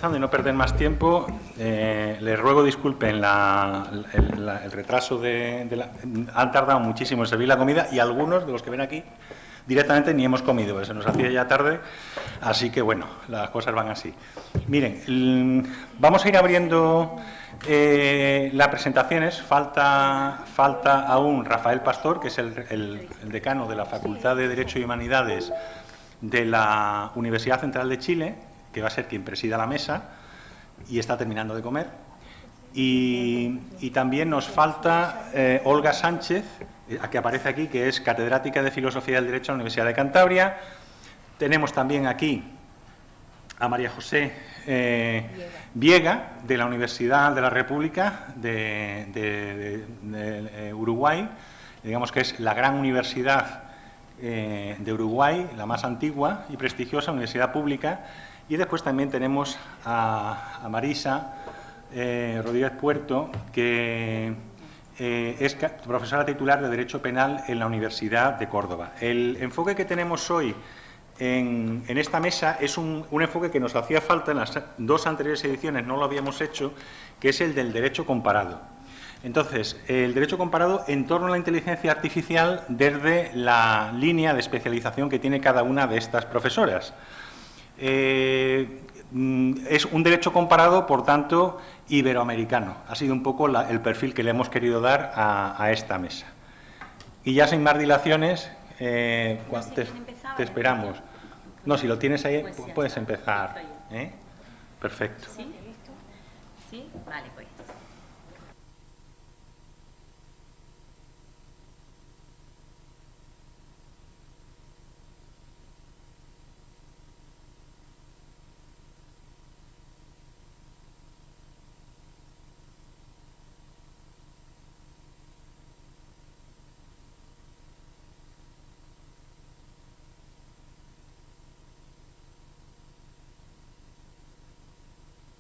De no perder más tiempo, les ruego disculpen el retraso han tardado muchísimo en servir la comida y algunos de los que ven aquí directamente ni hemos comido, se nos hacía ya tarde, así que bueno, las cosas van así. Miren, vamos a ir abriendo las presentaciones. Falta aún Rafael Pastor, que es el decano de la Facultad de Derecho y Humanidades de la Universidad Central de Chile, que va a ser quien presida la mesa y está terminando de comer. Y también nos falta Olga Sánchez, que aparece aquí, que es catedrática de Filosofía del Derecho en la Universidad de Cantabria. Tenemos también aquí a María José Viega, de la Universidad de la República de Uruguay, digamos que es la gran universidad de Uruguay, la más antigua y prestigiosa universidad pública. Y después también tenemos a Marisa Rodríguez Puerto, que es profesora titular de Derecho Penal en la Universidad de Córdoba. El enfoque que tenemos hoy en esta mesa es un enfoque que nos hacía falta en las dos anteriores ediciones, no lo habíamos hecho, que es el del derecho comparado. Entonces, el derecho comparado en torno a la inteligencia artificial desde la línea de especialización que tiene cada una de estas profesoras. Es un derecho comparado, por tanto, iberoamericano. Ha sido un poco el perfil que le hemos querido dar a esta mesa. Y ya sin más dilaciones, te esperamos. No, si lo tienes ahí, puedes empezar. Perfecto. ¿Sí? ¿Sí? Vale, pues.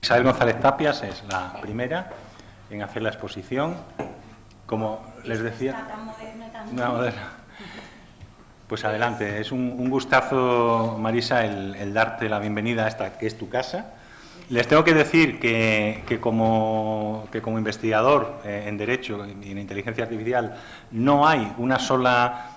Isabel González Tapias es la primera en hacer la exposición. Como les decía, una moderna. Pues adelante, es un gustazo, Marisa, el darte la bienvenida a esta que es tu casa. Les tengo que decir que como investigador en Derecho y en Inteligencia Artificial no hay una sola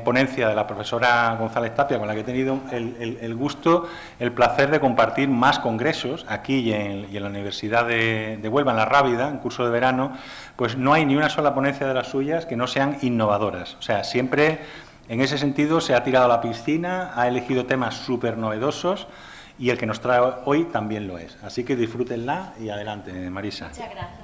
ponencia de la profesora González Tapia con la que he tenido el gusto, el placer de compartir más congresos aquí y en la Universidad de Huelva, en la Rábida, en curso de verano. Pues no hay ni una sola ponencia de las suyas que no sean innovadoras. O sea, siempre en ese sentido se ha tirado a la piscina, ha elegido temas súper novedosos y el que nos trae hoy también lo es. Así que disfrútenla y adelante, Marisa. Muchas gracias.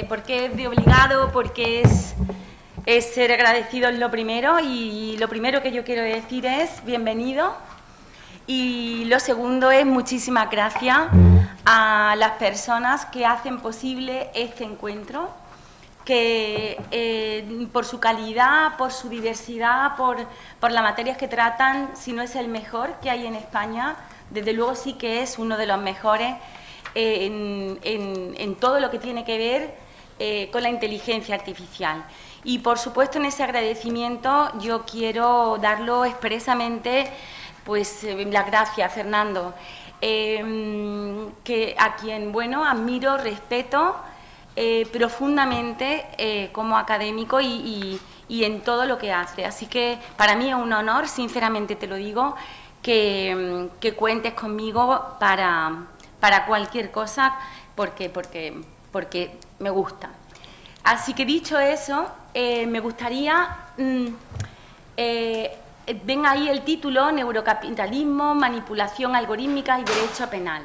Porque es de obligado, porque es ser agradecido es lo primero, y lo primero que yo quiero decir es bienvenido, y lo segundo es muchísimas gracias a las personas que hacen posible este encuentro, que por su calidad, por su diversidad, por las materias que tratan, si no es el mejor que hay en España, desde luego sí que es uno de los mejores en todo lo que tiene que ver con la inteligencia artificial. Y por supuesto en ese agradecimiento yo quiero darlo expresamente, pues las gracias, Fernando, a quien, bueno, admiro, respeto profundamente como académico y en todo lo que hace. Así que para mí es un honor, sinceramente te lo digo, que cuentes conmigo para cualquier cosa, porque me gusta. Así que dicho eso, me gustaría, ven ahí el título, Neurocapitalismo, Manipulación Algorítmica y Derecho Penal.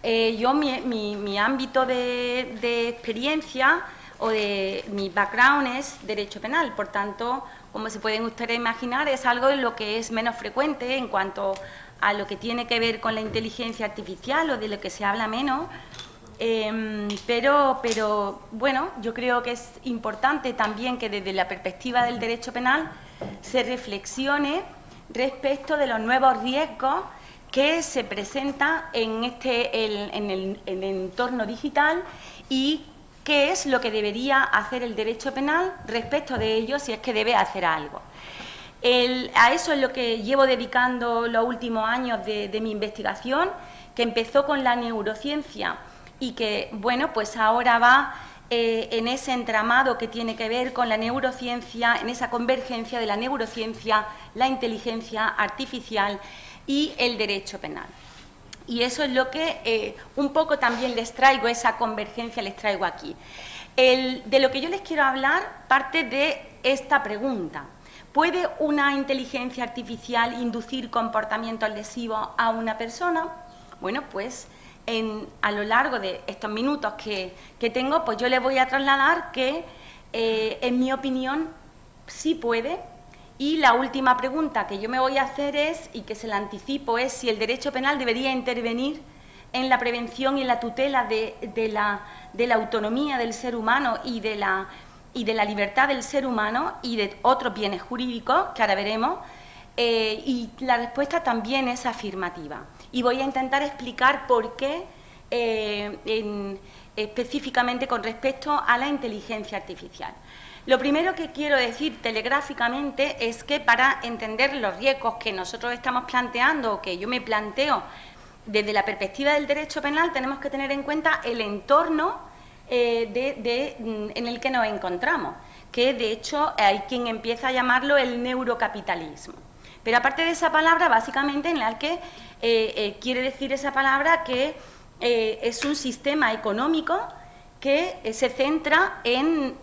Yo, mi ámbito de experiencia o de mi background es Derecho Penal, por tanto, como se pueden ustedes imaginar, es algo en lo que es menos frecuente en cuanto a lo que tiene que ver con la inteligencia artificial o de lo que se habla menos, pero bueno, yo creo que es importante también que desde la perspectiva del derecho penal se reflexione respecto de los nuevos riesgos que se presentan en el entorno digital y qué es lo que debería hacer el derecho penal respecto de ello, si es que debe hacer algo. A eso es lo que llevo dedicando los últimos años de mi investigación, que empezó con la neurociencia y que, bueno, pues ahora va en ese entramado que tiene que ver con la neurociencia, en esa convergencia de la neurociencia, la inteligencia artificial y el derecho penal. Y eso es lo que un poco también les traigo, esa convergencia les traigo aquí. De lo que yo les quiero hablar parte de esta pregunta. ¿Puede una inteligencia artificial inducir comportamientos lesivos a una persona? Bueno, pues a lo largo de estos minutos que tengo, pues yo les voy a trasladar que, en mi opinión, sí puede. Y la última pregunta que yo me voy a hacer es, y que se la anticipo, es si el derecho penal debería intervenir en la prevención y en la tutela de la autonomía del ser humano y de la libertad del ser humano y de otros bienes jurídicos, que ahora veremos, y la respuesta también es afirmativa. Y voy a intentar explicar por qué, específicamente con respecto a la inteligencia artificial. Lo primero que quiero decir telegráficamente es que para entender los riesgos que nosotros estamos planteando, o que yo me planteo desde la perspectiva del derecho penal, tenemos que tener en cuenta el entorno en el que nos encontramos, que de hecho hay quien empieza a llamarlo el neurocapitalismo. Pero aparte de esa palabra, básicamente en la que quiere decir esa palabra que es un sistema económico que se centra en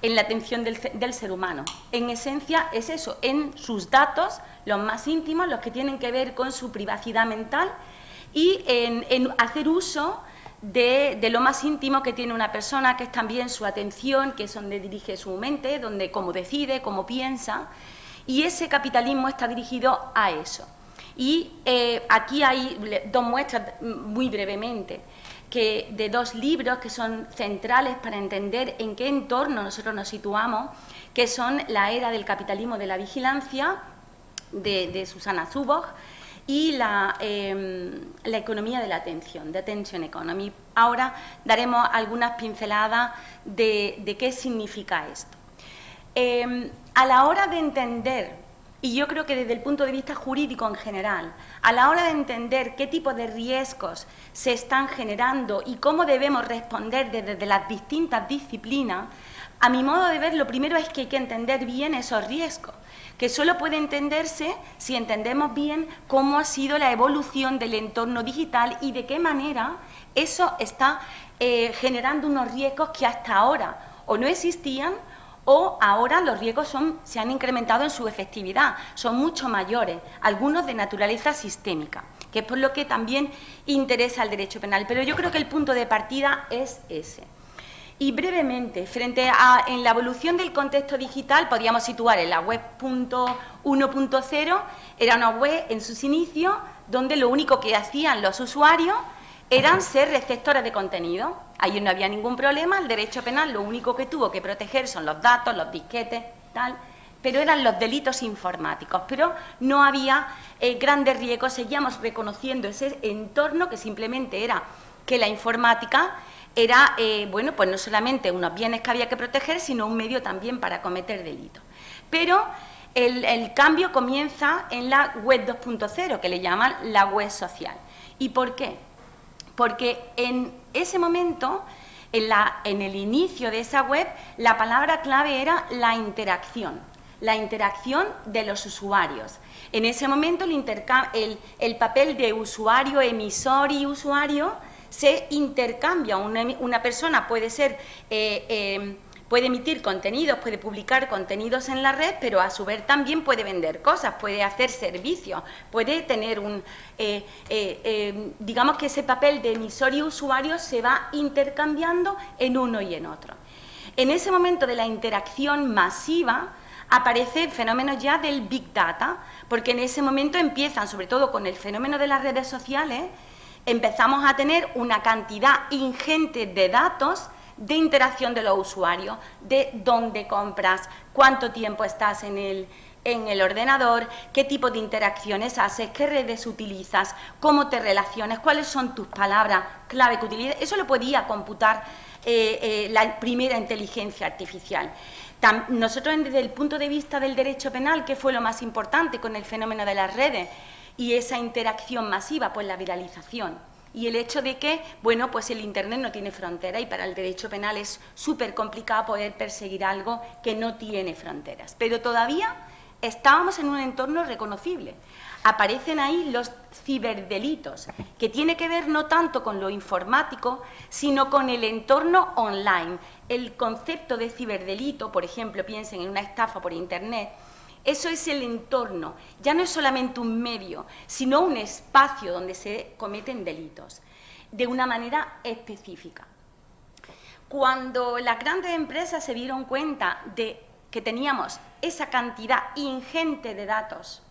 la atención del ser humano. En esencia es eso, en sus datos, los más íntimos, los que tienen que ver con su privacidad mental y en hacer uso de lo más íntimo que tiene una persona, que es también su atención, que es donde dirige su mente, donde cómo decide, cómo piensa, y ese capitalismo está dirigido a eso. Y aquí hay dos muestras, muy brevemente, de dos libros que son centrales para entender en qué entorno nosotros nos situamos, que son La era del capitalismo de la vigilancia, de Susana Zuboff, y la economía de la atención, de Attention Economy. Ahora daremos algunas pinceladas de qué significa esto. A la hora de entender, y yo creo que desde el punto de vista jurídico en general, a la hora de entender qué tipo de riesgos se están generando y cómo debemos responder desde las distintas disciplinas, a mi modo de ver, lo primero es que hay que entender bien esos riesgos, que solo puede entenderse si entendemos bien cómo ha sido la evolución del entorno digital y de qué manera eso está generando unos riesgos que hasta ahora o no existían o ahora los riesgos se han incrementado en su efectividad, son mucho mayores, algunos de naturaleza sistémica, que es por lo que también interesa al derecho penal. Pero yo creo que el punto de partida es ese. Y brevemente, en la evolución del contexto digital, podríamos situar en la web 1.0, era una web en sus inicios donde lo único que hacían los usuarios eran ser receptores de contenido. Ahí no había ningún problema, el derecho penal lo único que tuvo que proteger son los datos, los disquetes, tal, pero eran los delitos informáticos, pero no había grandes riesgos, seguíamos reconociendo ese entorno que simplemente era que la informática era, bueno, pues no solamente unos bienes que había que proteger, sino un medio también para cometer delitos. Pero el cambio comienza en la web 2.0, que le llaman la web social. ¿Y por qué? Porque en ese momento, en el inicio de esa web, la palabra clave era la interacción de los usuarios. En ese momento el papel de usuario, emisor y usuario se intercambia. Una persona puede emitir contenidos, puede publicar contenidos en la red, pero a su vez también puede vender cosas, puede hacer servicios, puede tener digamos que ese papel de emisor y usuario se va intercambiando en uno y en otro. En ese momento de la interacción masiva aparecen fenómenos ya del Big Data, porque en ese momento empiezan, sobre todo con el fenómeno de las redes sociales, empezamos a tener una cantidad ingente de datos de interacción de los usuarios, de dónde compras, cuánto tiempo estás en el ordenador, qué tipo de interacciones haces, qué redes utilizas, cómo te relacionas, cuáles son tus palabras clave que utilizas. Eso lo podía computar la primera inteligencia artificial. Nosotros, desde el punto de vista del derecho penal, ¿qué fue lo más importante con el fenómeno de las redes y esa interacción masiva? Pues la viralización. Y el hecho de que, bueno, pues el Internet no tiene frontera y para el derecho penal es súper complicado poder perseguir algo que no tiene fronteras. Pero todavía estábamos en un entorno reconocible. Aparecen ahí los ciberdelitos, que tiene que ver no tanto con lo informático, sino con el entorno online. El concepto de ciberdelito, por ejemplo, piensen en una estafa por Internet, eso es el entorno, ya no es solamente un medio, sino un espacio donde se cometen delitos, de una manera específica. Cuando las grandes empresas se dieron cuenta de que teníamos esa cantidad ingente de datos,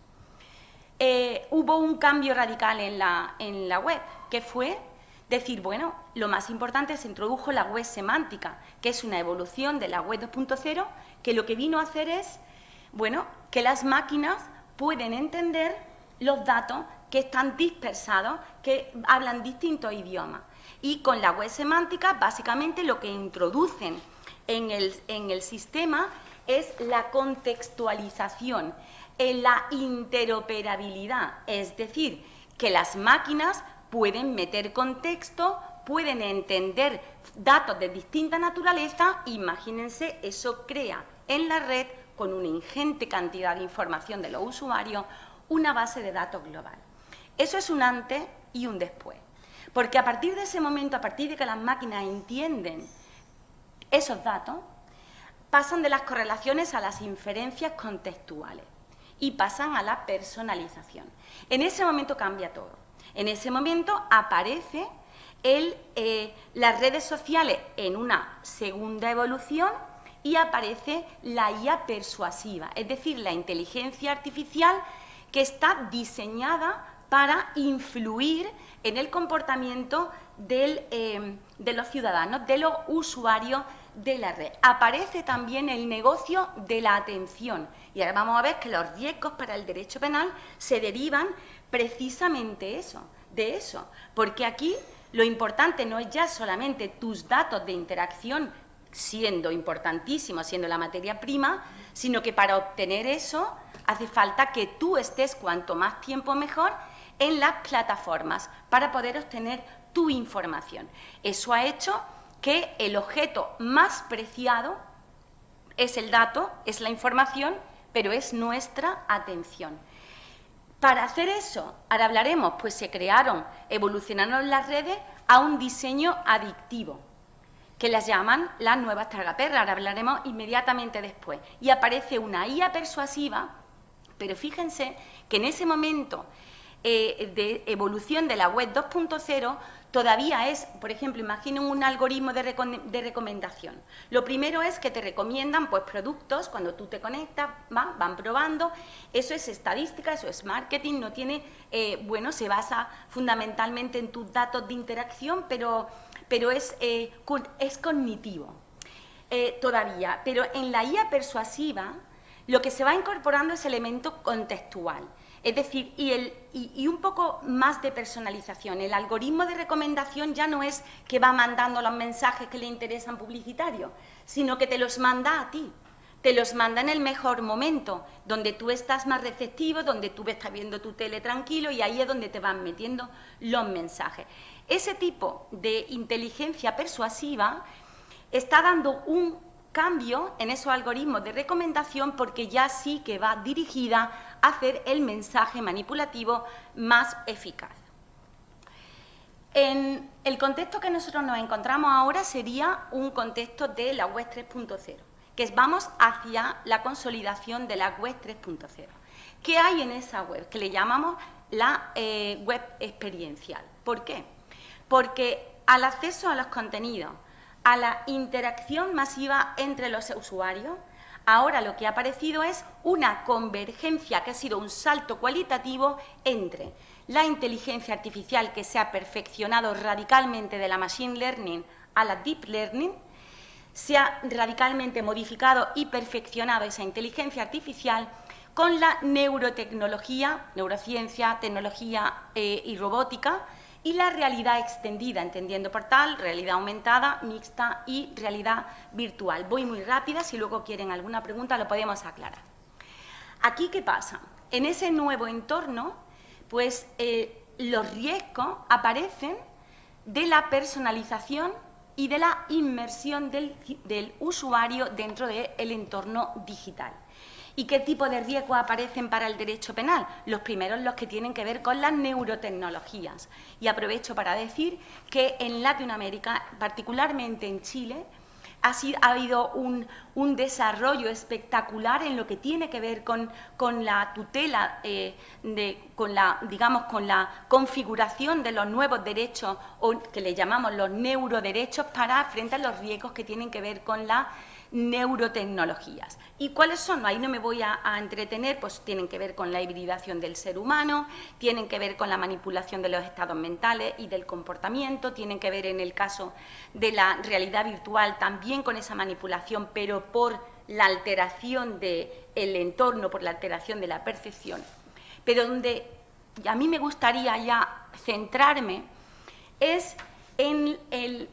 hubo un cambio radical en la web, que fue decir, bueno, lo más importante, se introdujo la web semántica, que es una evolución de la web 2.0, que lo que vino a hacer es, bueno, que las máquinas pueden entender los datos que están dispersados, que hablan distintos idiomas. Y con la web semántica, básicamente, lo que introducen en el sistema es la contextualización, la interoperabilidad, es decir, que las máquinas pueden meter contexto, pueden entender datos de distinta naturaleza. Imagínense, eso crea en la red, con una ingente cantidad de información de los usuarios, una base de datos global. Eso es un antes y un después, porque a partir de ese momento, a partir de que las máquinas entienden esos datos, pasan de las correlaciones a las inferencias contextuales y pasan a la personalización. En ese momento cambia todo. En ese momento aparece las redes sociales en una segunda evolución y aparece la IA persuasiva, es decir, la inteligencia artificial que está diseñada para influir en el comportamiento de los ciudadanos, de los usuarios de la red. Aparece también el negocio de la atención. Y ahora vamos a ver que los riesgos para el derecho penal se derivan precisamente de eso. Porque aquí lo importante no es ya solamente tus datos de interacción, siendo importantísimo, siendo la materia prima, sino que para obtener eso hace falta que tú estés cuanto más tiempo mejor en las plataformas para poder obtener tu información. Eso ha hecho que el objeto más preciado es el dato, es la información, pero es nuestra atención. Para hacer eso, ahora hablaremos, pues se crearon, evolucionaron las redes a un diseño adictivo, que las llaman las nuevas tragaperras, ahora hablaremos inmediatamente después. Y aparece una IA persuasiva, pero fíjense que en ese momento de evolución de la web 2.0 todavía es, por ejemplo, imaginen un algoritmo de recomendación. Lo primero es que te recomiendan pues, productos, cuando tú te conectas, van probando, eso es estadística, eso es marketing, no tiene, bueno, se basa fundamentalmente en tus datos de interacción, pero es cognitivo todavía. Pero en la IA persuasiva lo que se va incorporando es elemento contextual. Es decir, y un poco más de personalización. El algoritmo de recomendación ya no es que va mandando los mensajes que le interesan publicitarios, sino que te los manda a ti. Te los manda en el mejor momento, donde tú estás más receptivo, donde tú estás viendo tu tele tranquilo y ahí es donde te van metiendo los mensajes. Ese tipo de inteligencia persuasiva está dando un cambio en esos algoritmos de recomendación porque ya sí que va dirigida a hacer el mensaje manipulativo más eficaz. En el contexto que nosotros nos encontramos ahora sería un contexto de la web 3.0, que es vamos hacia la consolidación de la web 3.0. ¿Qué hay en esa web? Que le llamamos la web experiencial. ¿Por qué? Porque al acceso a los contenidos, a la interacción masiva entre los usuarios, ahora lo que ha aparecido es una convergencia que ha sido un salto cualitativo entre la inteligencia artificial que se ha perfeccionado radicalmente de la machine learning a la deep learning, se ha radicalmente modificado y perfeccionado esa inteligencia artificial con la neurotecnología, neurociencia, tecnología y robótica, y la realidad extendida, entendiendo por tal, realidad aumentada, mixta y realidad virtual. Voy muy rápida, si luego quieren alguna pregunta lo podemos aclarar. Aquí, ¿qué pasa? En ese nuevo entorno, pues los riesgos aparecen de la personalización y de la inmersión del usuario dentro del entorno digital. ¿Y qué tipo de riesgos aparecen para el derecho penal? Los primeros, los que tienen que ver con las neurotecnologías. Y aprovecho para decir que en Latinoamérica, particularmente en Chile, ha habido un desarrollo espectacular en lo que tiene que ver con la tutela, con la configuración de los nuevos derechos, o que le llamamos los neuroderechos, para frente a los riesgos que tienen que ver con las neurotecnologías. ¿Y cuáles son? Ahí no me voy a entretener, pues tienen que ver con la hibridación del ser humano, tienen que ver con la manipulación de los estados mentales y del comportamiento, tienen que ver en el caso de la realidad virtual también con esa manipulación, pero por la alteración del entorno, por la alteración de la percepción. Pero donde a mí me gustaría ya centrarme es en el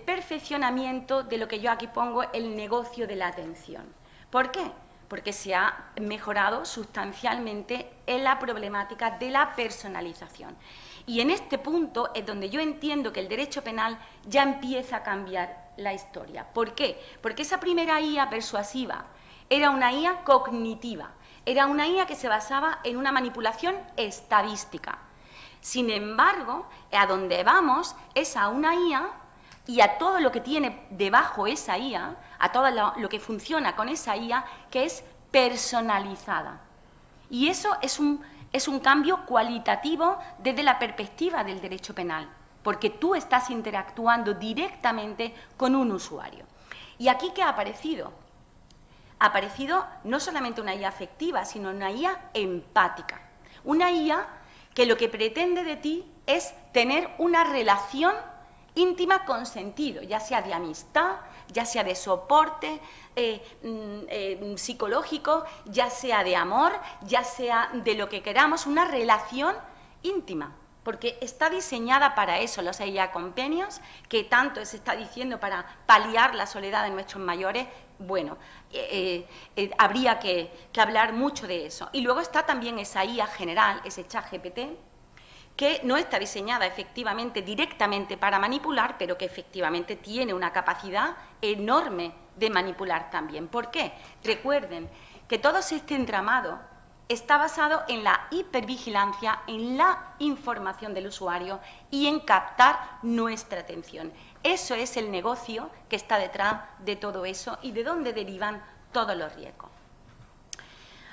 perfeccionamiento de lo que yo aquí pongo, el negocio de la atención. ¿Por qué? Porque se ha mejorado sustancialmente en la problemática de la personalización. Y en este punto es donde yo entiendo que el derecho penal ya empieza a cambiar la historia. ¿Por qué? Porque esa primera IA persuasiva era una IA cognitiva, era una IA que se basaba en una manipulación estadística. Sin embargo, a donde vamos es a una IA y a todo lo que tiene debajo esa IA, a todo lo que funciona con esa IA, que es personalizada. Y eso es un cambio cualitativo desde la perspectiva del derecho penal, porque tú estás interactuando directamente con un usuario. ¿Y aquí qué ha aparecido? Ha aparecido no solamente una IA afectiva, sino una IA empática. Una IA que lo que pretende de ti es tener una relación íntima con sentido, ya sea de amistad, ya sea de soporte psicológico, ya sea de amor, ya sea de lo que queramos, una relación íntima, porque está diseñada para eso, los IA Companions, que tanto se está diciendo para paliar la soledad de nuestros mayores. Bueno, habría que hablar mucho de eso. Y luego está también esa IA general, ese ChatGPT, que no está diseñada efectivamente directamente para manipular, pero que efectivamente tiene una capacidad enorme de manipular también. ¿Por qué? Recuerden que todo este entramado está basado en la hipervigilancia, en la información del usuario y en captar nuestra atención. Eso es el negocio que está detrás de todo eso y de dónde derivan todos los riesgos.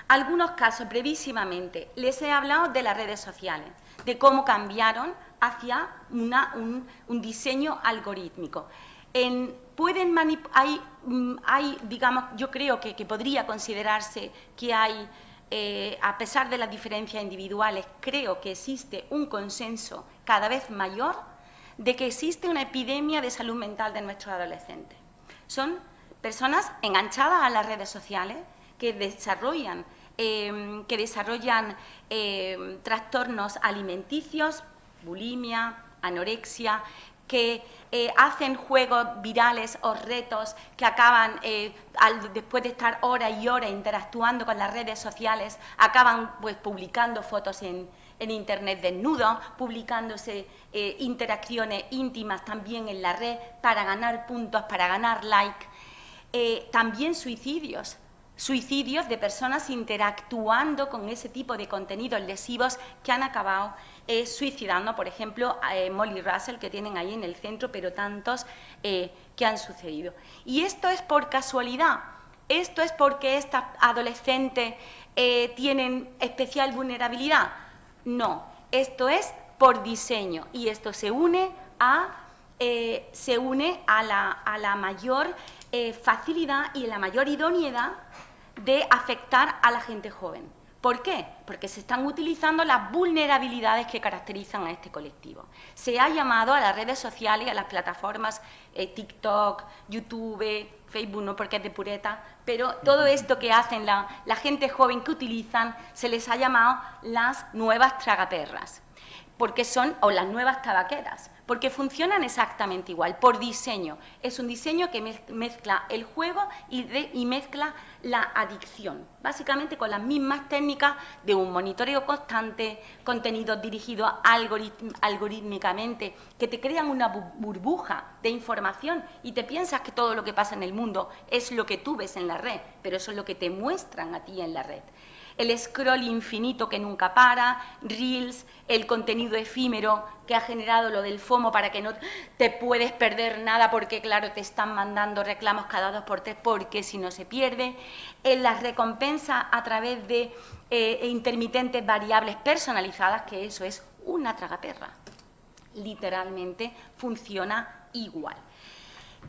Algunos casos, brevísimamente, les he hablado de las redes sociales, de cómo cambiaron hacia un diseño algorítmico. Digamos, yo creo que podría considerarse que hay, a pesar de las diferencias individuales, creo que existe un consenso cada vez mayor de que existe una epidemia de salud mental de nuestros adolescentes. Son personas enganchadas a las redes sociales que desarrollan trastornos alimenticios, bulimia, anorexia, que hacen juegos virales o retos que acaban, después de estar horas y horas interactuando con las redes sociales, acaban pues publicando fotos en Internet desnudos, publicándose interacciones íntimas también en la red para ganar puntos, para ganar like. También suicidios de personas interactuando con ese tipo de contenidos lesivos que han acabado suicidando, por ejemplo, Molly Russell, que tienen ahí en el centro, pero tantos que han sucedido. Y esto es por casualidad, esto es porque estas adolescentes tienen especial vulnerabilidad. No, esto es por diseño y esto se une a la mayor facilidad y la mayor idoneidad de afectar a la gente joven. ¿Por qué? Porque se están utilizando las vulnerabilidades que caracterizan a este colectivo. Se ha llamado a las redes sociales, a las plataformas TikTok, YouTube, Facebook no porque es de pureta, pero todo esto que hacen la gente joven que utilizan se les ha llamado las nuevas tragaperras, porque son, o las nuevas tabaqueras, porque funcionan exactamente igual, por diseño. Es un diseño que mezcla el juego y mezcla la adicción, básicamente con las mismas técnicas de un monitoreo constante, contenidos dirigidos algorítmicamente, que te crean una burbuja de información y te piensas que todo lo que pasa en el mundo es lo que tú ves en la red, pero eso es lo que te muestran a ti en la red. El scroll infinito que nunca para, Reels, el contenido efímero que ha generado lo del FOMO para que no te puedes perder nada porque, claro, te están mandando reclamos cada 2 por 3 porque si no se pierde, las recompensas a través de intermitentes variables personalizadas, que eso es una tragaperra. Literalmente funciona igual.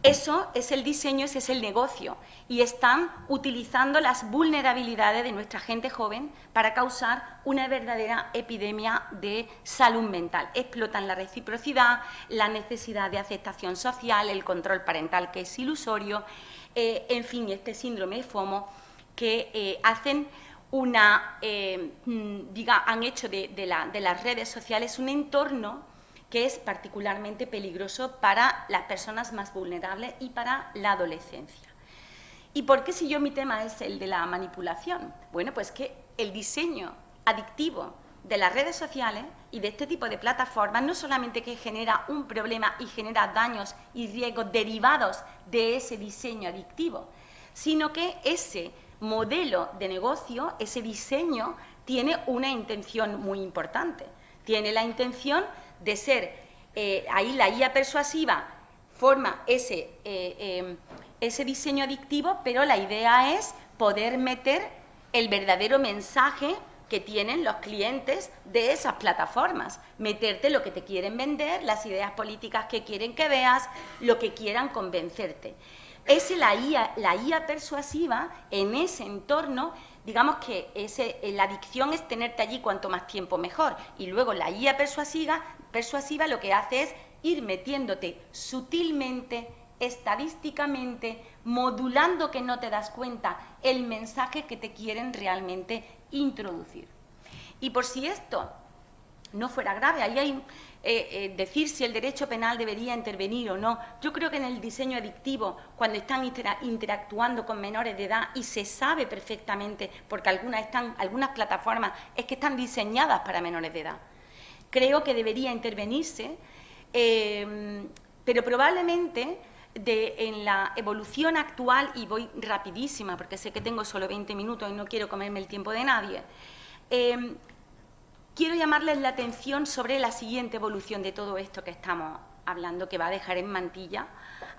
Eso es el diseño, ese es el negocio, y están utilizando las vulnerabilidades de nuestra gente joven para causar una verdadera epidemia de salud mental. Explotan la reciprocidad, la necesidad de aceptación social, el control parental que es ilusorio, en fin, este síndrome de FOMO que hacen han hecho de las redes sociales un entorno que es particularmente peligroso para las personas más vulnerables y para la adolescencia. ¿Y por qué si mi tema es el de la manipulación? Bueno, pues que el diseño adictivo de las redes sociales y de este tipo de plataformas no solamente que genera un problema y genera daños y riesgos derivados de ese diseño adictivo, sino que ese modelo de negocio, ese diseño, tiene una intención muy importante. Tiene la intención de ser, ahí la IA persuasiva forma ese diseño adictivo, pero la idea es poder meter el verdadero mensaje que tienen los clientes de esas plataformas, meterte lo que te quieren vender, las ideas políticas que quieren que veas, lo que quieran convencerte. Es la IA persuasiva en ese entorno. Digamos que la adicción es tenerte allí cuanto más tiempo mejor, y luego la IA persuasiva lo que hace es ir metiéndote sutilmente, estadísticamente, modulando que no te das cuenta el mensaje que te quieren realmente introducir. Y por si esto no fuera grave, ahí hay decir si el derecho penal debería intervenir o no. Yo creo que en el diseño adictivo, cuando están interactuando con menores de edad, y se sabe perfectamente, porque algunas plataformas es que están diseñadas para menores de edad, creo que debería intervenirse, pero probablemente en la evolución actual, y voy rapidísima porque sé que tengo solo 20 minutos y no quiero comerme el tiempo de nadie, quiero llamarles la atención sobre la siguiente evolución de todo esto que estamos hablando, que va a dejar en mantilla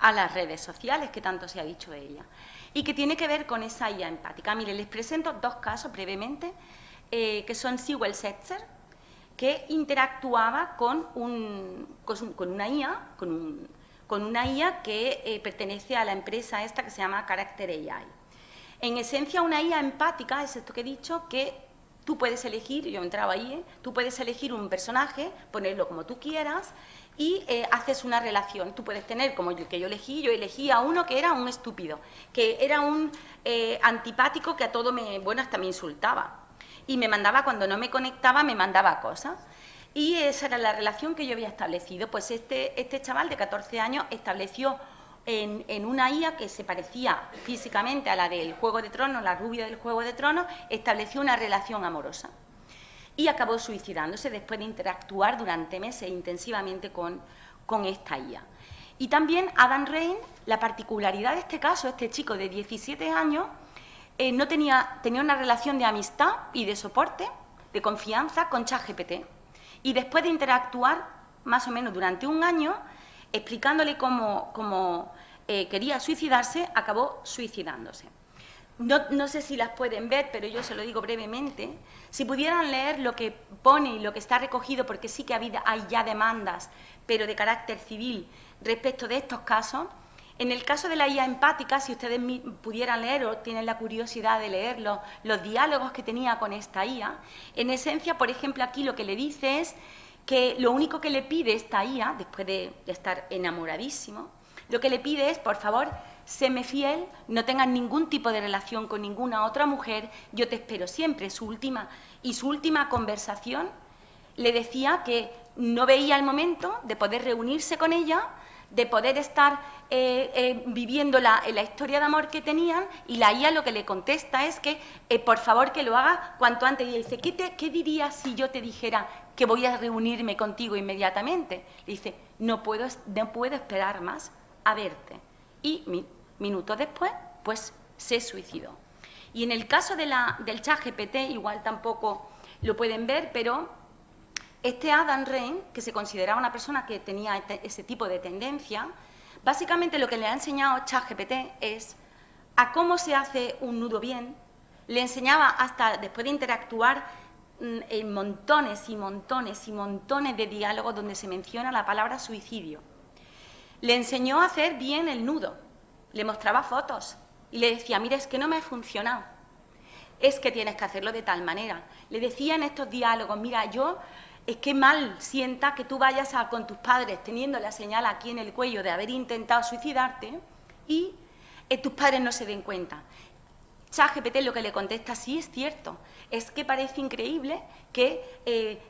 a las redes sociales, que tanto se ha dicho de ellas, y que tiene que ver con esa IA empática. Mire, les presento 2 casos brevemente, que son Sewell Setzer, que interactuaba con una IA que pertenece a la empresa esta que se llama Character AI. En esencia, una IA empática es esto que he dicho, que tú puedes elegir, yo entraba ahí, tú puedes elegir un personaje, ponerlo como tú quieras y haces una relación. Tú puedes tener, como el que yo elegí a uno que era un estúpido, que era un antipático que a todo hasta me insultaba. Y me mandaba, cuando no me conectaba, me mandaba cosas. Y esa era la relación que yo había establecido. Pues este chaval de 14 años estableció en una IA que se parecía físicamente a la del Juego de Tronos, la rubia del Juego de Tronos, estableció una relación amorosa y acabó suicidándose después de interactuar durante meses intensivamente con esta IA. Y también Adam Rein, la particularidad de este caso, este chico de 17 años, tenía una relación de amistad y de soporte, de confianza con ChatGPT. Y después de interactuar más o menos durante un año, explicándole cómo quería suicidarse, acabó suicidándose. No sé si las pueden ver, pero yo se lo digo brevemente. Si pudieran leer lo que pone y lo que está recogido, porque sí que hay ya demandas, pero de carácter civil, respecto de estos casos. En el caso de la IA empática, si ustedes pudieran leer o tienen la curiosidad de leer los diálogos que tenía con esta IA, en esencia, por ejemplo, aquí lo que le dice es que lo único que le pide esta IA, después de estar enamoradísimo, lo que le pide es, por favor, séme fiel, no tengas ningún tipo de relación con ninguna otra mujer, yo te espero siempre. Su última conversación le decía que no veía el momento de poder reunirse con ella, de poder estar viviendo la historia de amor que tenían, y la IA lo que le contesta es que por favor que lo haga cuanto antes. Y dice, ¿qué dirías si yo te dijera que voy a reunirme contigo inmediatamente? Le dice, no puedo esperar más a verte. Y minutos después, pues se suicidó. Y en el caso del ChatGPT, igual tampoco lo pueden ver, pero este Adam Rein, que se consideraba una persona que tenía ese tipo de tendencia, básicamente lo que le ha enseñado ChatGPT es a cómo se hace un nudo bien. Le enseñaba hasta, después de interactuar, en montones y montones y montones de diálogos donde se menciona la palabra suicidio. Le enseñó a hacer bien el nudo, le mostraba fotos y le decía, mira, es que no me ha funcionado, es que tienes que hacerlo de tal manera. Le decía en estos diálogos, mira, es que mal sienta que tú vayas con tus padres teniendo la señal aquí en el cuello de haber intentado suicidarte y tus padres no se den cuenta. ChatGPT lo que le contesta, sí, es cierto, es que parece increíble que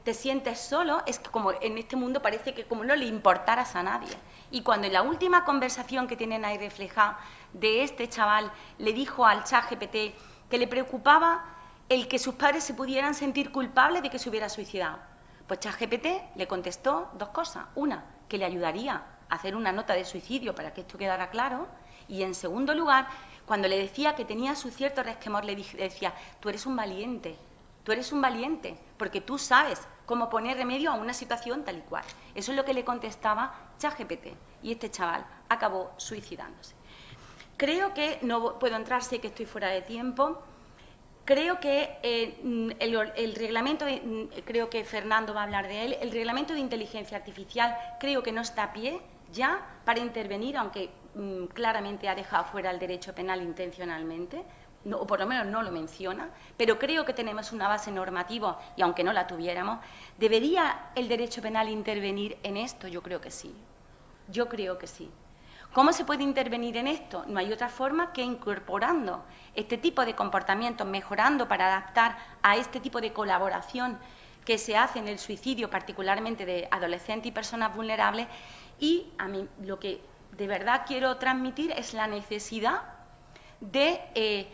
te sientes solo, es que como en este mundo parece que como no le importaras a nadie. Y cuando en la última conversación que tienen ahí reflejada de este chaval le dijo al ChatGPT que le preocupaba el que sus padres se pudieran sentir culpables de que se hubiera suicidado, pues ChatGPT le contestó dos cosas. Una, que le ayudaría a hacer una nota de suicidio para que esto quedara claro. Y en segundo lugar, cuando le decía que tenía su cierto resquemor, le decía, tú eres un valiente, porque tú sabes cómo poner remedio a una situación tal y cual. Eso es lo que le contestaba ChatGPT. Y este chaval acabó suicidándose. Creo que, no puedo entrar, sé que estoy fuera de tiempo. Creo que el reglamento, creo que Fernando va a hablar de él, el reglamento de inteligencia artificial creo que no está a pie ya para intervenir, aunque claramente ha dejado fuera el derecho penal intencionalmente, o por lo menos no lo menciona, pero creo que tenemos una base normativa y aunque no la tuviéramos, ¿debería el derecho penal intervenir en esto? Yo creo que sí. Yo creo que sí. ¿Cómo se puede intervenir en esto? No hay otra forma que incorporando este tipo de comportamientos, mejorando para adaptar a este tipo de colaboración que se hace en el suicidio, particularmente de adolescentes y personas vulnerables. Y a mí lo que de verdad quiero transmitir es la necesidad de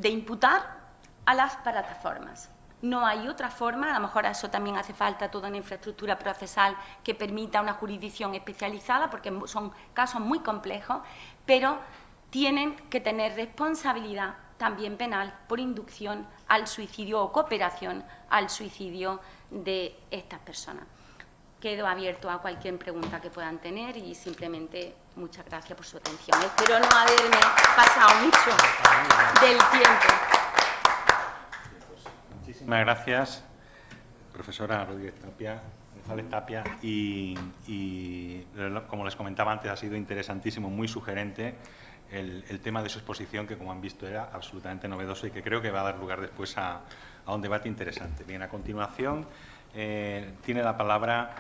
imputar a las plataformas. No hay otra forma, a lo mejor a eso también hace falta toda una infraestructura procesal que permita una jurisdicción especializada, porque son casos muy complejos, pero tienen que tener responsabilidad también penal por inducción al suicidio o cooperación al suicidio de estas personas. Quedo abierto a cualquier pregunta que puedan tener y simplemente muchas gracias por su atención. Espero no haberme pasado mucho del tiempo. Muchísimas gracias, profesora Rodríguez Tapia, González Tapia, y como les comentaba antes, ha sido interesantísimo, muy sugerente el tema de su exposición, que como han visto era absolutamente novedoso y que creo que va a dar lugar después a un debate interesante. Bien, a continuación tiene la palabra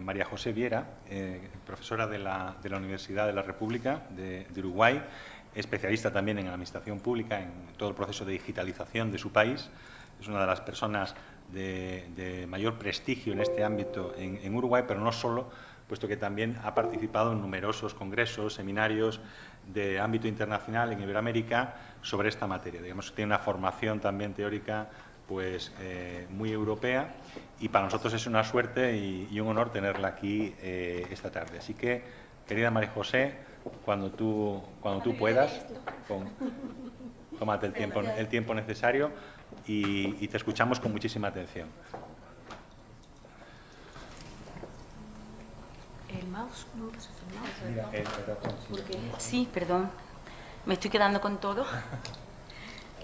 María José Viera, profesora de la Universidad de la República de Uruguay, especialista también en administración pública, en todo el proceso de digitalización de su país. Es una de las personas de mayor prestigio en este ámbito en Uruguay, pero no solo, puesto que también ha participado en numerosos congresos, seminarios de ámbito internacional en Iberoamérica sobre esta materia. Digamos que tiene una formación también teórica pues muy europea, y para nosotros es una suerte y un honor tenerla aquí esta tarde. Así que, querida María José, cuando tú puedas, tómate el tiempo necesario y te escuchamos con muchísima atención. ¿El mouse? ¿No pasas el mouse? Sí, perdón. Me estoy quedando con todo.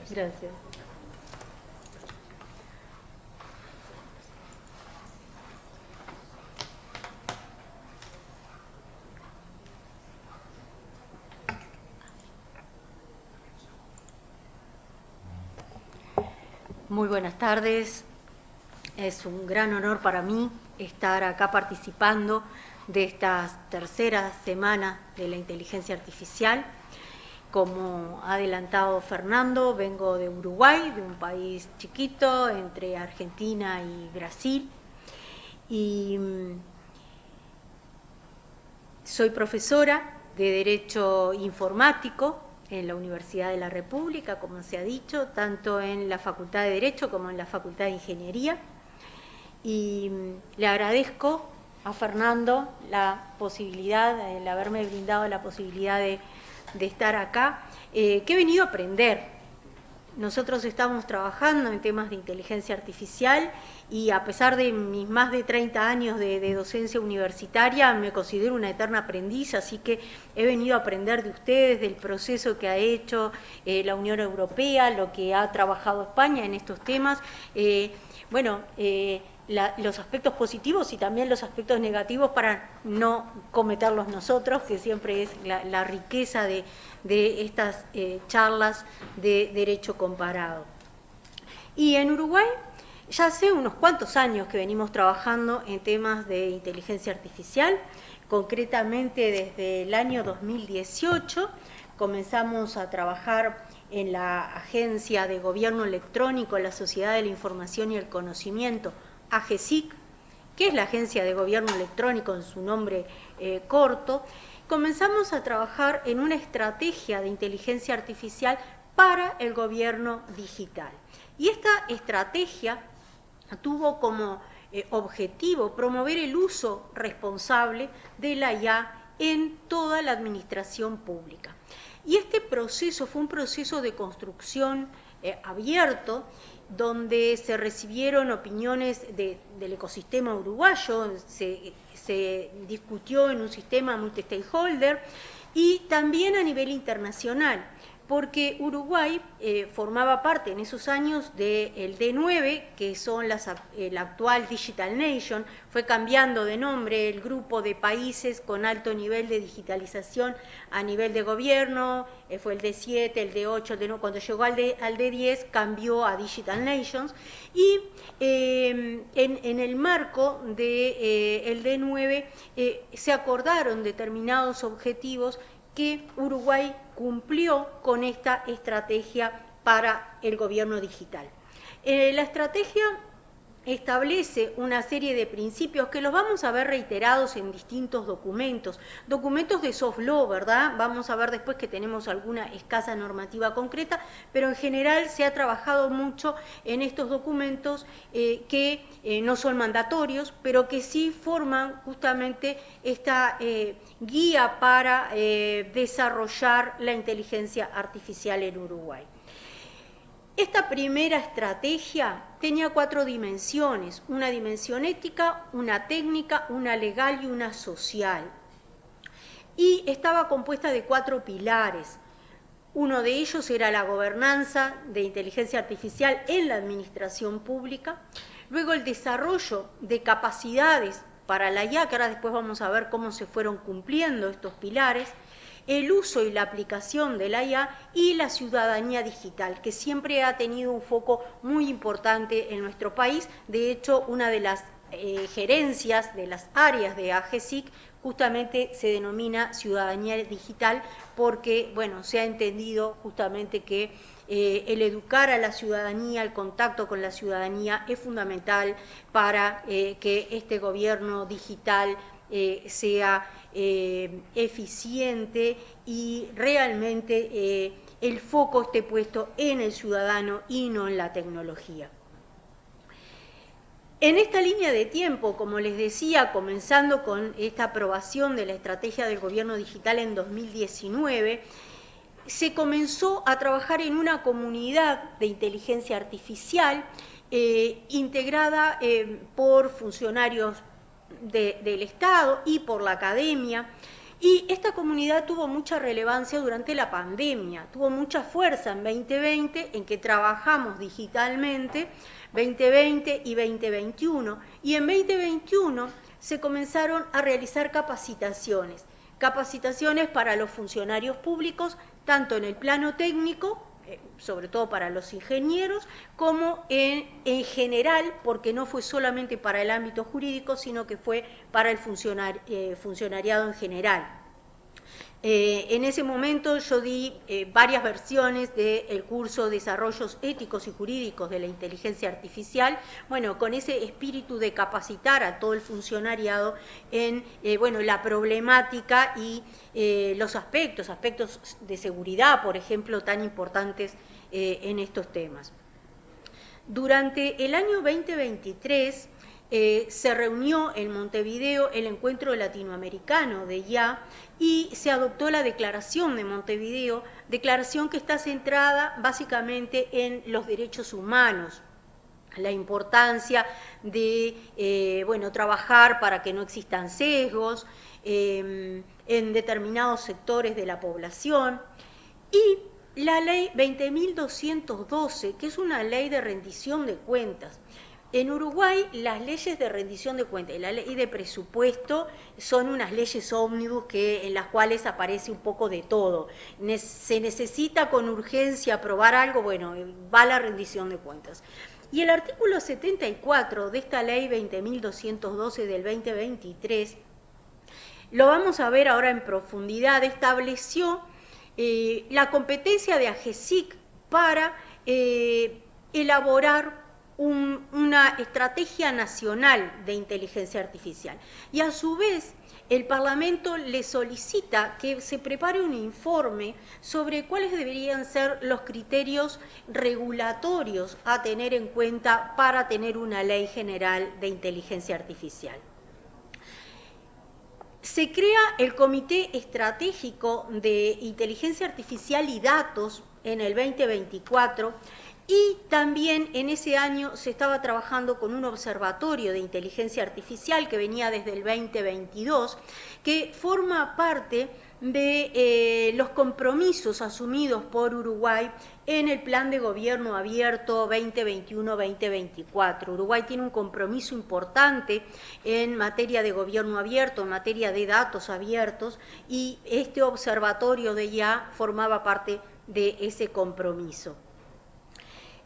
Gracias. Muy buenas tardes. Es un gran honor para mí estar acá participando de esta tercera semana de la inteligencia artificial. Como ha adelantado Fernando, vengo de Uruguay, de un país chiquito entre Argentina y Brasil, y soy profesora de Derecho Informático en la Universidad de la República, como se ha dicho, tanto en la Facultad de Derecho como en la Facultad de Ingeniería. Y le agradezco a Fernando la posibilidad, el haberme brindado la posibilidad de estar acá, que he venido a aprender. Nosotros estamos trabajando en temas de inteligencia artificial y a pesar de mis más de 30 años de docencia universitaria, me considero una eterna aprendiz, así que he venido a aprender de ustedes, del proceso que ha hecho la Unión Europea, lo que ha trabajado España en estos temas. Los aspectos positivos y también los aspectos negativos para no cometerlos nosotros, que siempre es la riqueza de estas charlas de derecho comparado. Y en Uruguay ya hace unos cuantos años que venimos trabajando en temas de inteligencia artificial, concretamente desde el año 2018 comenzamos a trabajar en la Agencia de Gobierno Electrónico, la Sociedad de la Información y el Conocimiento, AGESIC, que es la Agencia de Gobierno Electrónico en su nombre corto. Comenzamos a trabajar en una estrategia de inteligencia artificial para el gobierno digital. Y esta estrategia tuvo como objetivo promover el uso responsable de la IA en toda la administración pública. Y este proceso fue un proceso de construcción abierto, donde se recibieron opiniones del ecosistema uruguayo, se discutió en un sistema multi-stakeholder y también a nivel internacional, porque Uruguay formaba parte en esos años del D9, que son la actual Digital Nation, fue cambiando de nombre el grupo de países con alto nivel de digitalización a nivel de gobierno, fue el D7, el D8, el D9, cuando llegó al D10 cambió a Digital Nations, y en el marco del D9 se acordaron determinados objetivos que Uruguay cumplió con esta estrategia para el gobierno digital. La estrategia establece una serie de principios que los vamos a ver reiterados en distintos documentos de soft law, ¿verdad? Vamos a ver después que tenemos alguna escasa normativa concreta, pero en general se ha trabajado mucho en estos documentos que no son mandatorios, pero que sí forman justamente esta guía para desarrollar la inteligencia artificial en Uruguay. Esta primera estrategia tenía 4 dimensiones, una dimensión ética, una técnica, una legal y una social. Y estaba compuesta de 4 pilares. Uno de ellos era la gobernanza de inteligencia artificial en la administración pública, luego el desarrollo de capacidades para la IA, que ahora después vamos a ver cómo se fueron cumpliendo estos pilares, el uso y la aplicación de la IA y la ciudadanía digital, que siempre ha tenido un foco muy importante en nuestro país. De hecho, una de las gerencias de las áreas de AGESIC justamente se denomina ciudadanía digital porque, bueno, se ha entendido justamente que el educar a la ciudadanía, el contacto con la ciudadanía es fundamental para que este gobierno digital sea eficiente y realmente el foco esté puesto en el ciudadano y no en la tecnología. En esta línea de tiempo, como les decía, comenzando con esta aprobación de la estrategia del gobierno digital en 2019, se comenzó a trabajar en una comunidad de inteligencia artificial integrada por funcionarios del Estado y por la academia, y esta comunidad tuvo mucha relevancia durante la pandemia, tuvo mucha fuerza en 2020 en que trabajamos digitalmente, 2020 y 2021, y en 2021 se comenzaron a realizar capacitaciones para los funcionarios públicos, tanto en el plano técnico, sobre todo para los ingenieros, como en general, porque no fue solamente para el ámbito jurídico, sino que fue para el funcionariado en general. En ese momento yo di varias versiones del curso Desarrollos Éticos y Jurídicos de la Inteligencia Artificial, bueno, con ese espíritu de capacitar a todo el funcionariado en bueno, la problemática y los aspectos de seguridad, por ejemplo, tan importantes en estos temas. Durante el año 2023 se reunió en Montevideo el Encuentro Latinoamericano de IA y se adoptó la Declaración de Montevideo, declaración que está centrada básicamente en los derechos humanos, la importancia de bueno, trabajar para que no existan sesgos en determinados sectores de la población, y la ley 20.212, que es una ley de rendición de cuentas. En Uruguay, las leyes de rendición de cuentas y la ley de presupuesto son unas leyes ómnibus en las cuales aparece un poco de todo. Se necesita con urgencia aprobar algo, bueno, va la rendición de cuentas. Y el artículo 74 de esta ley 20.212 del 2023, lo vamos a ver ahora en profundidad, estableció la competencia de AGESIC para elaborar una estrategia nacional de inteligencia artificial. Y a su vez, el Parlamento le solicita que se prepare un informe sobre cuáles deberían ser los criterios regulatorios a tener en cuenta para tener una ley general de inteligencia artificial. Se crea el Comité Estratégico de Inteligencia Artificial y Datos en el 2024, y también en ese año se estaba trabajando con un observatorio de inteligencia artificial que venía desde el 2022, que forma parte de los compromisos asumidos por Uruguay en el Plan de Gobierno Abierto 2021-2024. Uruguay tiene un compromiso importante en materia de gobierno abierto, en materia de datos abiertos, y este observatorio de IA formaba parte de ese compromiso.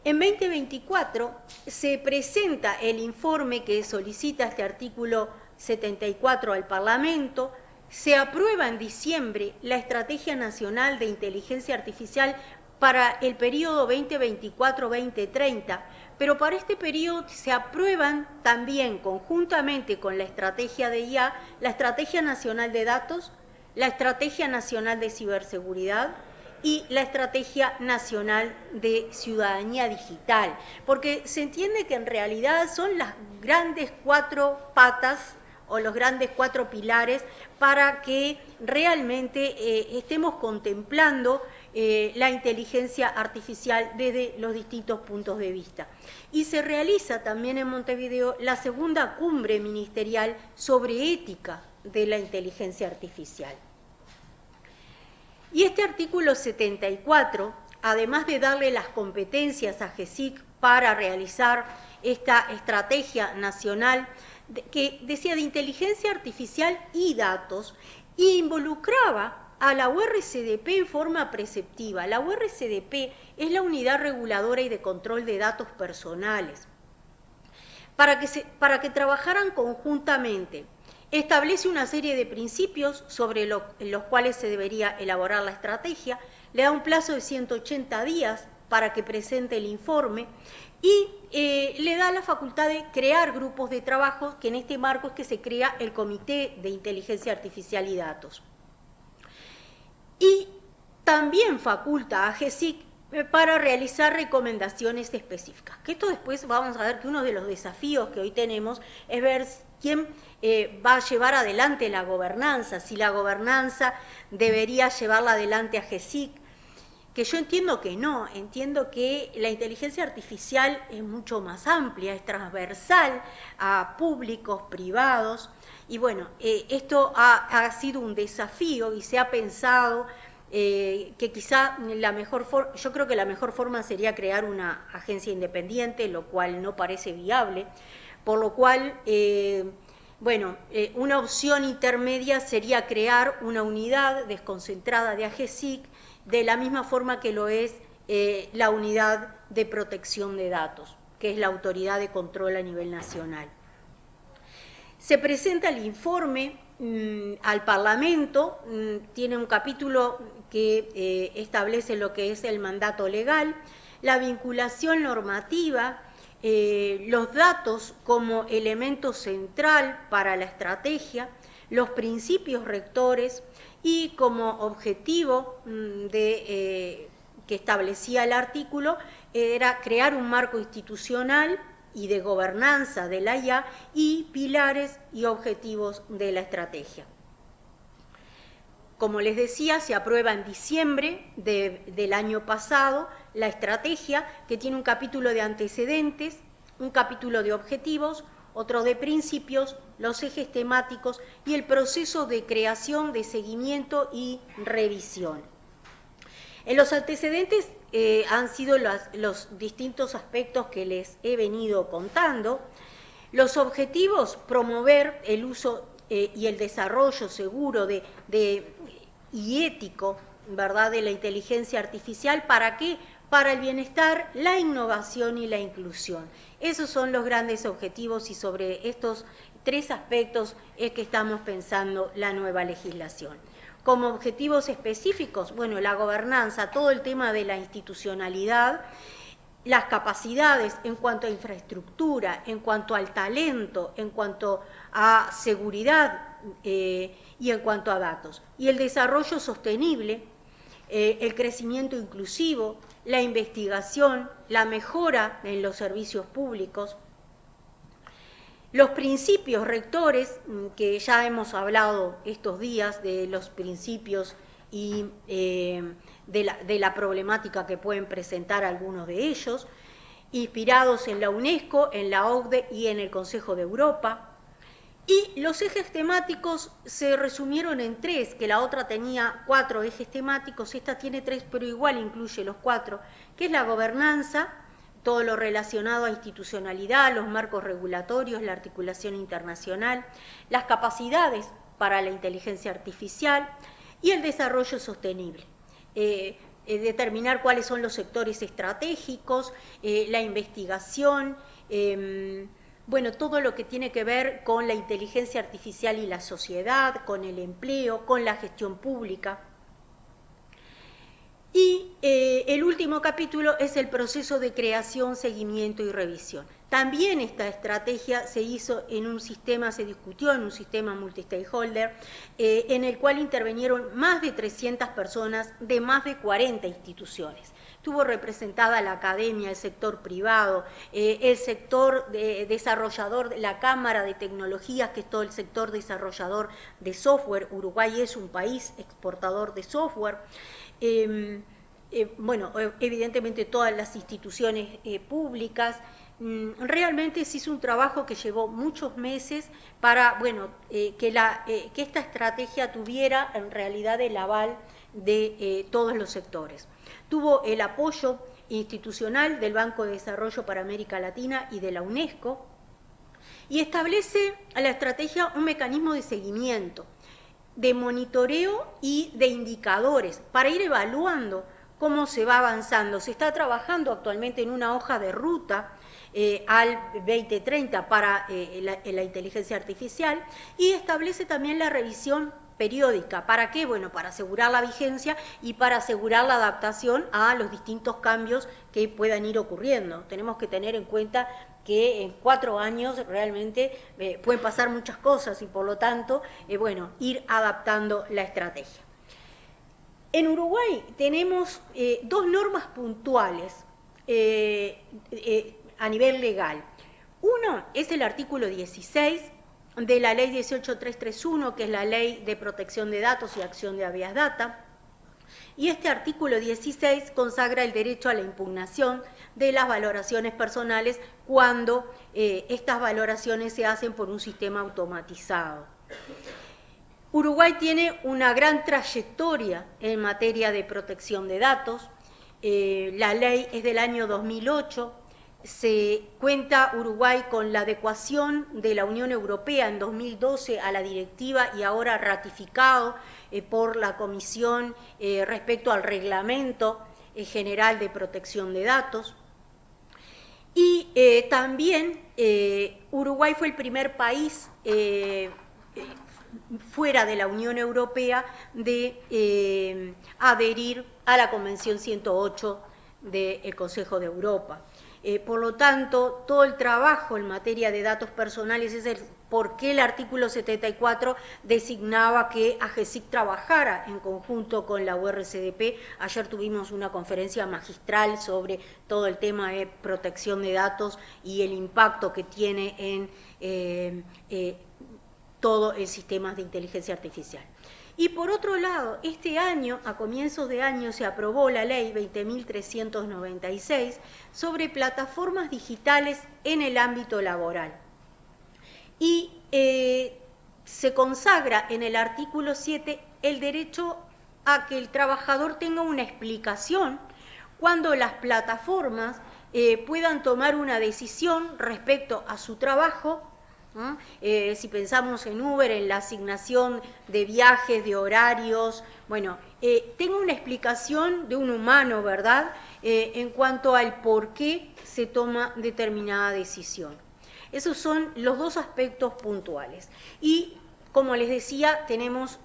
En 2024 se presenta el informe que solicita este artículo 74 al Parlamento, se aprueba en diciembre la Estrategia Nacional de Inteligencia Artificial para el periodo 2024-2030, pero para este periodo se aprueban también conjuntamente con la estrategia de IA, la Estrategia Nacional de Datos, la Estrategia Nacional de Ciberseguridad y la Estrategia Nacional de Ciudadanía Digital, porque se entiende que en realidad son las grandes 4 patas o los grandes 4 pilares para que realmente estemos contemplando la inteligencia artificial desde los distintos puntos de vista. Y se realiza también en Montevideo la segunda cumbre ministerial sobre ética de la inteligencia artificial. Y este artículo 74, además de darle las competencias a AGESIC para realizar esta estrategia nacional que decía de inteligencia artificial y datos, involucraba a la URCDP en forma preceptiva. La URCDP es la unidad reguladora y de control de datos personales. Para que trabajaran conjuntamente. Establece una serie de principios sobre los cuales se debería elaborar la estrategia, le da un plazo de 180 días para que presente el informe y le da la facultad de crear grupos de trabajo, que en este marco es que se crea el Comité de Inteligencia Artificial y Datos. Y también faculta a AGESIC para realizar recomendaciones específicas. Que esto después vamos a ver que uno de los desafíos que hoy tenemos es ver quién va a llevar adelante la gobernanza, si la gobernanza debería llevarla adelante a AGESIC, que yo entiendo que no, entiendo que la inteligencia artificial es mucho más amplia, es transversal a públicos, privados, y bueno, esto ha sido un desafío y se ha pensado que quizá yo creo que la mejor forma sería crear una agencia independiente, lo cual no parece viable, por lo cual, una opción intermedia sería crear una unidad desconcentrada de AGESIC, de la misma forma que lo es la Unidad de Protección de Datos, que es la autoridad de control a nivel nacional. Se presenta el informe al Parlamento, tiene un capítulo que establece lo que es el mandato legal, la vinculación normativa, los datos como elemento central para la estrategia, los principios rectores y como objetivo que establecía el artículo era crear un marco institucional y de gobernanza de la IA y pilares y objetivos de la estrategia. Como les decía, se aprueba en diciembre del año pasado la estrategia, que tiene un capítulo de antecedentes, un capítulo de objetivos, otro de principios, los ejes temáticos y el proceso de creación, de seguimiento y revisión. En los antecedentes han sido los distintos aspectos que les he venido contando. Los objetivos: promover el uso y el desarrollo seguro y ético, ¿verdad?, de la inteligencia artificial. ¿Para qué? Para el bienestar, la innovación y la inclusión. Esos son los grandes objetivos y sobre estos tres aspectos es que estamos pensando la nueva legislación. Como objetivos específicos, bueno, la gobernanza, todo el tema de la institucionalidad, las capacidades en cuanto a infraestructura, en cuanto al talento, en cuanto a seguridad y en cuanto a datos. Y el desarrollo sostenible, el crecimiento inclusivo, la investigación, la mejora en los servicios públicos. Los principios rectores, que ya hemos hablado estos días de los principios y de la problemática que pueden presentar algunos de ellos, inspirados en la UNESCO, en la OCDE y en el Consejo de Europa. Y los ejes temáticos se resumieron en tres, que la otra tenía 4 ejes temáticos, esta tiene 3, pero igual incluye los 4, que es la gobernanza, todo lo relacionado a institucionalidad, los marcos regulatorios, la articulación internacional, las capacidades para la inteligencia artificial y el desarrollo sostenible. Determinar cuáles son los sectores estratégicos, la investigación, bueno, todo lo que tiene que ver con la inteligencia artificial y la sociedad, con el empleo, con la gestión pública. Y el último capítulo es el proceso de creación, seguimiento y revisión. También esta estrategia se hizo en un sistema, se discutió en un sistema multi-stakeholder, en el cual intervinieron más de 300 personas de más de 40 instituciones. Estuvo representada la academia, el sector privado, el sector desarrollador, la Cámara de Tecnologías, que es todo el sector desarrollador de software. Uruguay es un país exportador de software. Bueno, evidentemente todas las instituciones públicas. Realmente se hizo un trabajo que llevó muchos meses para, bueno, que esta estrategia tuviera en realidad el aval de todos los sectores. Tuvo el apoyo institucional del Banco de Desarrollo para América Latina y de la UNESCO, y establece a la estrategia un mecanismo de seguimiento, de monitoreo y de indicadores para ir evaluando cómo se va avanzando. Se está trabajando actualmente en una hoja de ruta al 2030 para la inteligencia artificial, y establece también la revisión periódica. ¿Para qué? Bueno, para asegurar la vigencia y para asegurar la adaptación a los distintos cambios que puedan ir ocurriendo. Tenemos que tener en cuenta que en 4 años realmente pueden pasar muchas cosas y por lo tanto, bueno, ir adaptando la estrategia. En Uruguay tenemos 2 normas puntuales a nivel legal. Uno es el artículo 16 de la Ley 18331, que es la Ley de Protección de Datos y Acción de Habeas Data, y este artículo 16 consagra el derecho a la impugnación de las valoraciones personales cuando estas valoraciones se hacen por un sistema automatizado. Uruguay tiene una gran trayectoria en materia de protección de datos. La ley es del año 2008. Se cuenta Uruguay con la adecuación de la Unión Europea en 2012 a la directiva y ahora ratificado por la Comisión respecto al reglamento General de Protección de Datos. Y también Uruguay fue el primer país fuera de la Unión Europea de adherir a la Convención 108 del Consejo de Europa. Por lo tanto, todo el trabajo en materia de datos personales es el por qué el artículo 74 designaba que AGESIC trabajara en conjunto con la URCDP. Ayer tuvimos una conferencia magistral sobre todo el tema de protección de datos y el impacto que tiene en todo el sistema de inteligencia artificial. Y por otro lado, este año, a comienzos de año, se aprobó la ley 20.396 sobre plataformas digitales en el ámbito laboral. Y se consagra en el artículo 7 el derecho a que el trabajador tenga una explicación cuando las plataformas puedan tomar una decisión respecto a su trabajo. Si pensamos en Uber, en la asignación de viajes, de horarios, bueno, tengo una explicación de un humano, ¿verdad?, en cuanto al por qué se toma determinada decisión. Esos son los dos aspectos puntuales. Y, como les decía, tenemos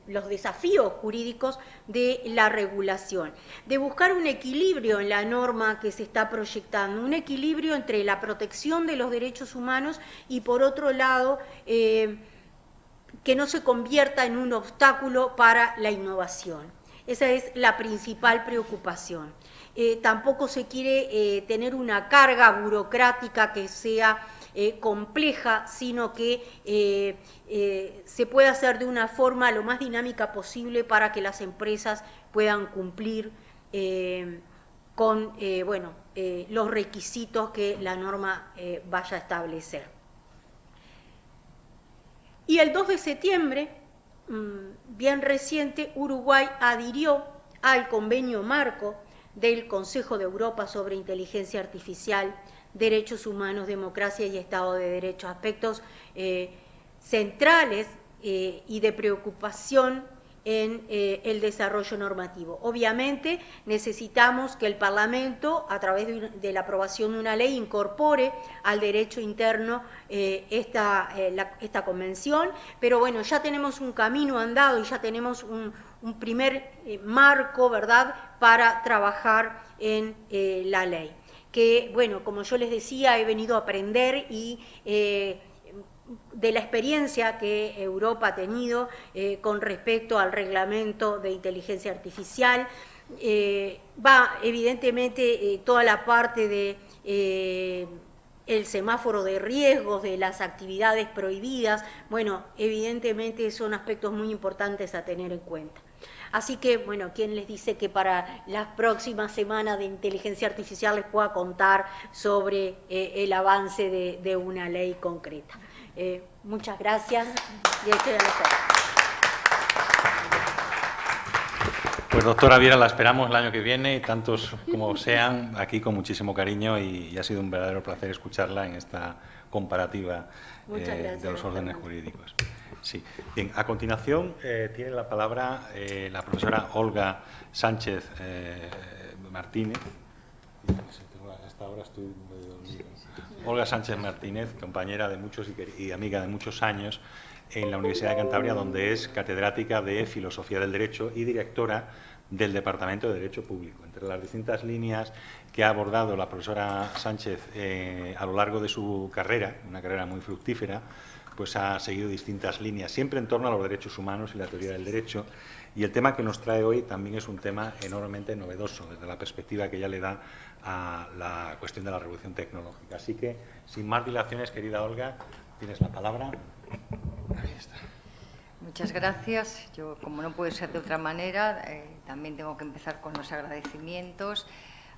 los desafíos jurídicos de la regulación, de buscar un equilibrio en la norma que se está proyectando, un equilibrio entre la protección de los derechos humanos y, por otro lado, que no se convierta en un obstáculo para la innovación. Esa es la principal preocupación. Tampoco se quiere tener una carga burocrática que sea compleja, sino que se pueda hacer de una forma lo más dinámica posible para que las empresas puedan cumplir con los requisitos que la norma vaya a establecer. Y el 2 de septiembre, bien reciente, Uruguay adhirió al convenio marco del Consejo de Europa sobre Inteligencia Artificial, Derechos Humanos, Democracia y Estado de Derecho, aspectos centrales y de preocupación en el desarrollo normativo. Obviamente necesitamos que el Parlamento, a través de la aprobación de una ley, incorpore al derecho interno esta convención, pero bueno, ya tenemos un camino andado y ya tenemos un primer marco, ¿verdad?, para trabajar en la ley. Que, bueno, como yo les decía, he venido a aprender y de la experiencia que Europa ha tenido con respecto al reglamento de inteligencia artificial. Va evidentemente toda la parte de el semáforo de riesgos, de las actividades prohibidas. Bueno, evidentemente son aspectos muy importantes a tener en cuenta. Así que, bueno, ¿quién les dice que para las próximas semanas de inteligencia artificial les pueda contar sobre el avance de una ley concreta? Muchas gracias y estoy a la espera. Pues doctora Viera, la esperamos el año que viene, tantos como sean, aquí con muchísimo cariño y ha sido un verdadero placer escucharla en esta comparativa de los órdenes jurídicos. Sí. Bien, a continuación tiene la palabra la profesora Olga Sánchez Martínez. Hasta ahora estoy medio dormido. Olga Sánchez Martínez, compañera de muchos y amiga de muchos años en la Universidad de Cantabria, donde es catedrática de Filosofía del Derecho y directora del Departamento de Derecho Público. Entre las distintas líneas que ha abordado la profesora Sánchez a lo largo de su carrera, una carrera muy fructífera, pues ha seguido distintas líneas, siempre en torno a los derechos humanos y la teoría del derecho. Y el tema que nos trae hoy también es un tema enormemente novedoso, desde la perspectiva que ella le da a la cuestión de la revolución tecnológica. Así que, sin más dilaciones, querida Olga, tienes la palabra. Ahí está. Muchas gracias. Yo, como no puede ser de otra manera, también tengo que empezar con los agradecimientos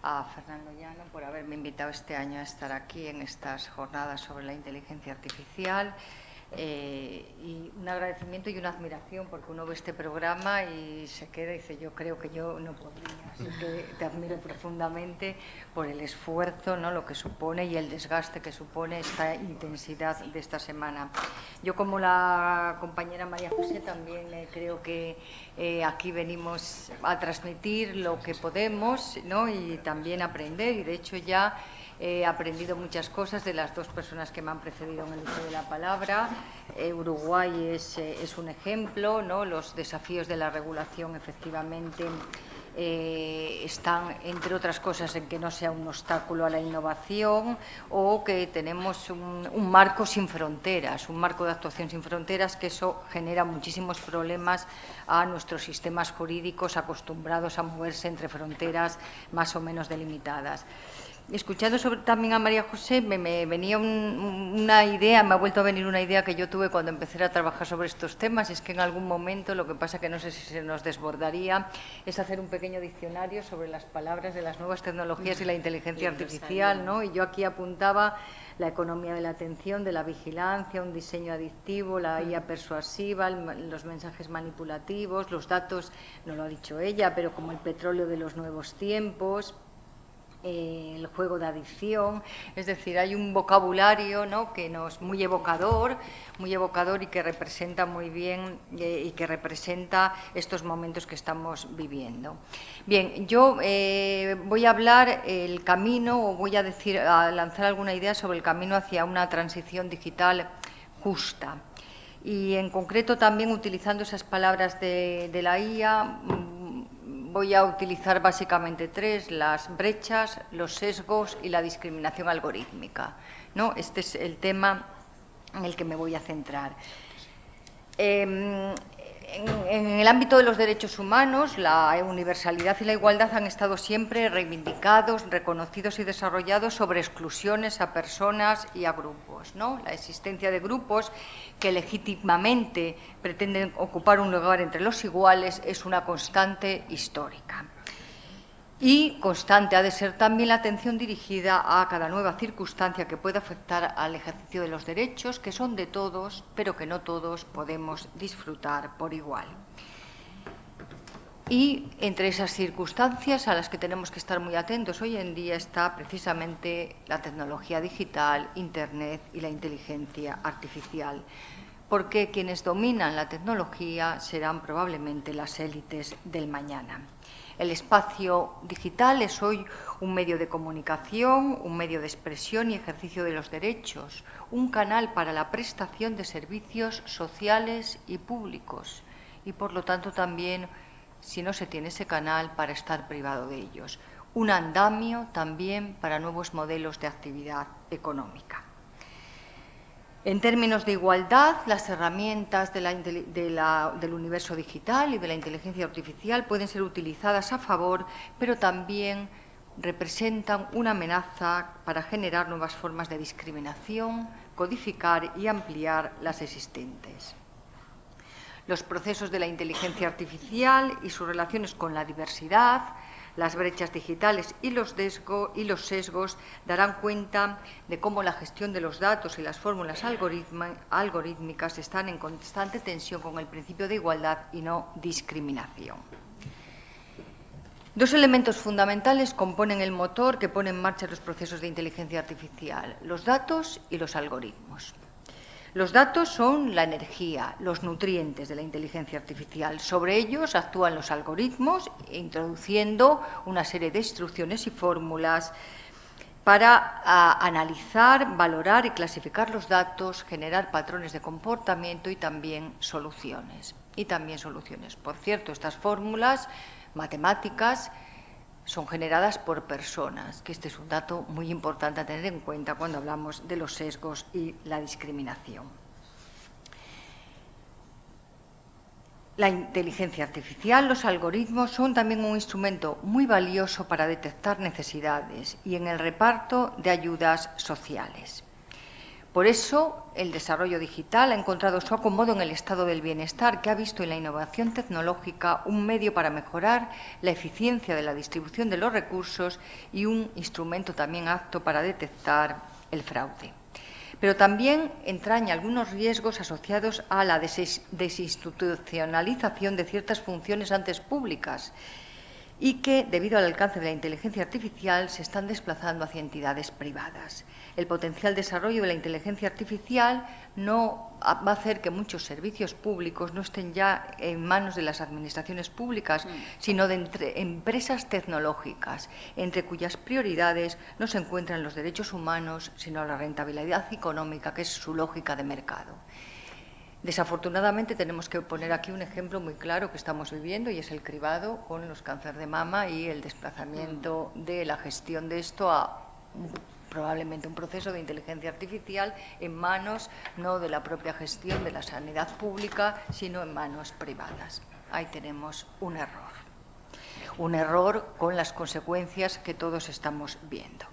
a Fernando Llano por haberme invitado este año a estar aquí en estas jornadas sobre la inteligencia artificial, Y un agradecimiento y una admiración, porque uno ve este programa y se queda y dice, yo creo que yo no podría. Así que te admiro profundamente por el esfuerzo, ¿no?, lo que supone y el desgaste que supone esta intensidad de esta semana. Yo, como la compañera María José, también creo que aquí venimos a transmitir lo que podemos, ¿no?, y también aprender, y de hecho ya he aprendido muchas cosas de las dos personas que me han precedido en el uso de la palabra. Uruguay es un ejemplo, ¿no? Los desafíos de la regulación, efectivamente, están, entre otras cosas, en que no sea un obstáculo a la innovación, o que tenemos un marco sin fronteras, un marco de actuación sin fronteras, que eso genera muchísimos problemas a nuestros sistemas jurídicos acostumbrados a moverse entre fronteras más o menos delimitadas. Escuchando también a María José, me venía una idea, me ha vuelto a venir una idea que yo tuve cuando empecé a trabajar sobre estos temas. Es que en algún momento, lo que pasa que no sé si se nos desbordaría, es hacer un pequeño diccionario sobre las palabras de las nuevas tecnologías y la inteligencia artificial, ¿no? Y yo aquí apuntaba la economía de la atención, de la vigilancia, un diseño adictivo, la IA persuasiva, los mensajes manipulativos, los datos, no lo ha dicho ella, pero como el petróleo de los nuevos tiempos, el juego de adicción. Es decir, hay un vocabulario, ¿no?, que nos muy evocador y que representa muy bien y que representa estos momentos que estamos viviendo. Bien, yo voy a hablar el camino, o voy a lanzar alguna idea sobre el camino hacia una transición digital justa. Y en concreto también, utilizando esas palabras de la IA, voy a utilizar básicamente tres: las brechas, los sesgos y la discriminación algorítmica, ¿no? Este es el tema en el que me voy a centrar. En el ámbito de los derechos humanos, la universalidad y la igualdad han estado siempre reivindicados, reconocidos y desarrollados sobre exclusiones a personas y a grupos, ¿no? La existencia de grupos que legítimamente pretenden ocupar un lugar entre los iguales es una constante histórica. Y constante ha de ser también la atención dirigida a cada nueva circunstancia que pueda afectar al ejercicio de los derechos, que son de todos, pero que no todos podemos disfrutar por igual. Y entre esas circunstancias a las que tenemos que estar muy atentos hoy en día está precisamente la tecnología digital, Internet y la inteligencia artificial, porque quienes dominan la tecnología serán probablemente las élites del mañana. El espacio digital es hoy un medio de comunicación, un medio de expresión y ejercicio de los derechos, un canal para la prestación de servicios sociales y públicos, y por lo tanto también, si no se tiene ese canal, para estar privado de ellos. Un andamio también para nuevos modelos de actividad económica. En términos de igualdad, las herramientas del universo digital y de la inteligencia artificial pueden ser utilizadas a favor, pero también representan una amenaza para generar nuevas formas de discriminación, codificar y ampliar las existentes. Los procesos de la inteligencia artificial y sus relaciones con la diversidad, las brechas digitales y los sesgos darán cuenta de cómo la gestión de los datos y las fórmulas algorítmicas están en constante tensión con el principio de igualdad y no discriminación. Dos elementos fundamentales componen el motor que pone en marcha los procesos de inteligencia artificial: los datos y los algoritmos. Los datos son la energía, los nutrientes de la inteligencia artificial. Sobre ellos actúan los algoritmos, introduciendo una serie de instrucciones y fórmulas para analizar, valorar y clasificar los datos, generar patrones de comportamiento y también soluciones. Por cierto, estas fórmulas matemáticas son generadas por personas, que este es un dato muy importante a tener en cuenta cuando hablamos de los sesgos y la discriminación. La inteligencia artificial, los algoritmos, son también un instrumento muy valioso para detectar necesidades y en el reparto de ayudas sociales. Por eso, el desarrollo digital ha encontrado su acomodo en el estado del bienestar, que ha visto en la innovación tecnológica un medio para mejorar la eficiencia de la distribución de los recursos y un instrumento también apto para detectar el fraude. pero también entraña algunos riesgos asociados a la desinstitucionalización de ciertas funciones antes públicas y que, debido al alcance de la inteligencia artificial, se están desplazando hacia entidades privadas. El potencial desarrollo de la inteligencia artificial no va a hacer que muchos servicios públicos no estén ya en manos de las administraciones públicas, sino de empresas tecnológicas, entre cuyas prioridades no se encuentran los derechos humanos, sino la rentabilidad económica, que es su lógica de mercado. Desafortunadamente tenemos que poner aquí un ejemplo muy claro que estamos viviendo y es el cribado con los cánceres de mama y el desplazamiento de la gestión de esto a probablemente un proceso de inteligencia artificial en manos no de la propia gestión de la sanidad pública, sino en manos privadas. Ahí tenemos un error con las consecuencias que todos estamos viendo.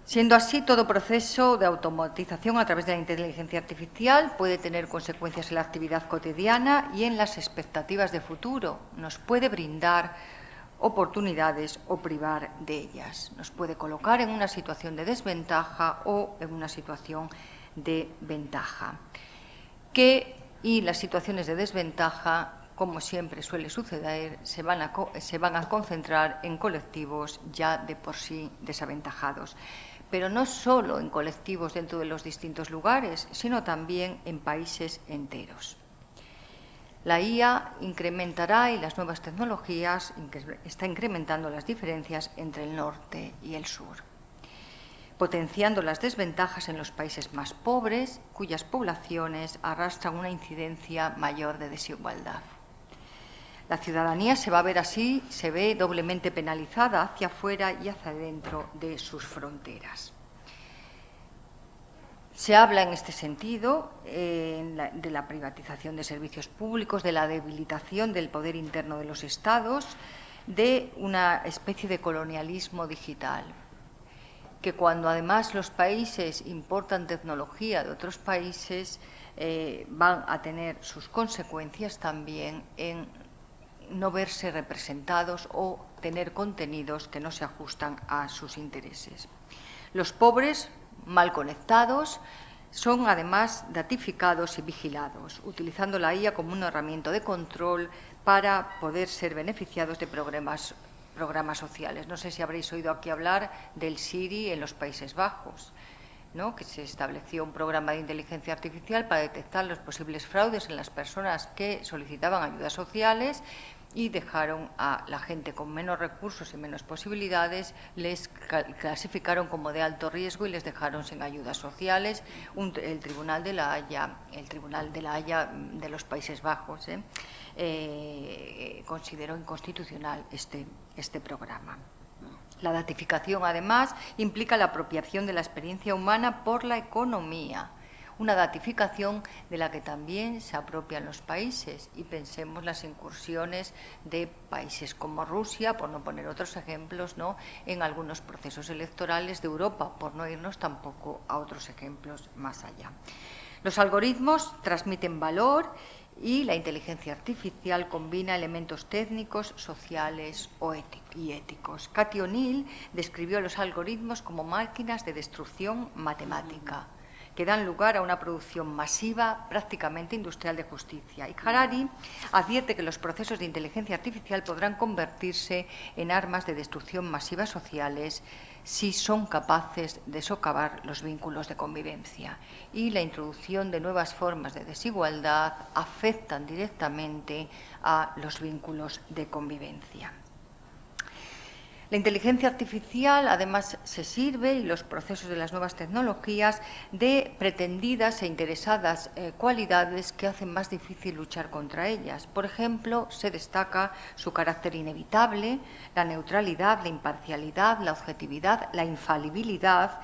Siendo así, todo proceso de automatización a través de la inteligencia artificial puede tener consecuencias en la actividad cotidiana y en las expectativas de futuro. Nos puede brindar oportunidades o privar de ellas. Nos puede colocar en una situación de desventaja o en una situación de ventaja. Y las situaciones de desventaja, como siempre suele suceder, se van a concentrar en colectivos ya de por sí desaventajados. Pero no solo en colectivos dentro de los distintos lugares, sino también en países enteros. La IA incrementará y las nuevas tecnologías está incrementando las diferencias entre el norte y el sur, potenciando las desventajas en los países más pobres, cuyas poblaciones arrastran una incidencia mayor de desigualdad. La ciudadanía se va a ver así, se ve doblemente penalizada hacia afuera y hacia dentro de sus fronteras. Se habla en este sentido de la privatización de servicios públicos, de la debilitación del poder interno de los Estados, de una especie de colonialismo digital, que cuando además los países importan tecnología de otros países, van a tener sus consecuencias también en no verse representados o tener contenidos que no se ajustan a sus intereses. Los pobres, mal conectados, son además datificados y vigilados, utilizando la IA como una herramienta de control para poder ser beneficiados de programas sociales. No sé si habréis oído aquí hablar del Siri en los Países Bajos, ¿no? Que se estableció un programa de inteligencia artificial para detectar los posibles fraudes en las personas que solicitaban ayudas sociales y dejaron a la gente con menos recursos y menos posibilidades, les clasificaron como de alto riesgo y les dejaron sin ayudas sociales. El Tribunal de la Haya de los Países Bajos consideró inconstitucional este programa. La datificación, además, implica la apropiación de la experiencia humana por la economía, una datificación de la que también se apropian los países. Y pensemos las incursiones de países como Rusia, por no poner otros ejemplos, ¿no?, en algunos procesos electorales de Europa, por no irnos tampoco a otros ejemplos más allá. Los algoritmos transmiten valor y la inteligencia artificial combina elementos técnicos, sociales y éticos. Cathy O'Neill describió los algoritmos como máquinas de destrucción matemática, que dan lugar a una producción masiva, prácticamente industrial de justicia. Y Harari advierte que los procesos de inteligencia artificial podrán convertirse en armas de destrucción masiva sociales si son capaces de socavar los vínculos de convivencia. Y la introducción de nuevas formas de desigualdad afectan directamente a los vínculos de convivencia. La inteligencia artificial, además, se sirve, y los procesos de las nuevas tecnologías, de pretendidas e interesadas cualidades que hacen más difícil luchar contra ellas. Por ejemplo, se destaca su carácter inevitable, la neutralidad, la imparcialidad, la objetividad, la infalibilidad.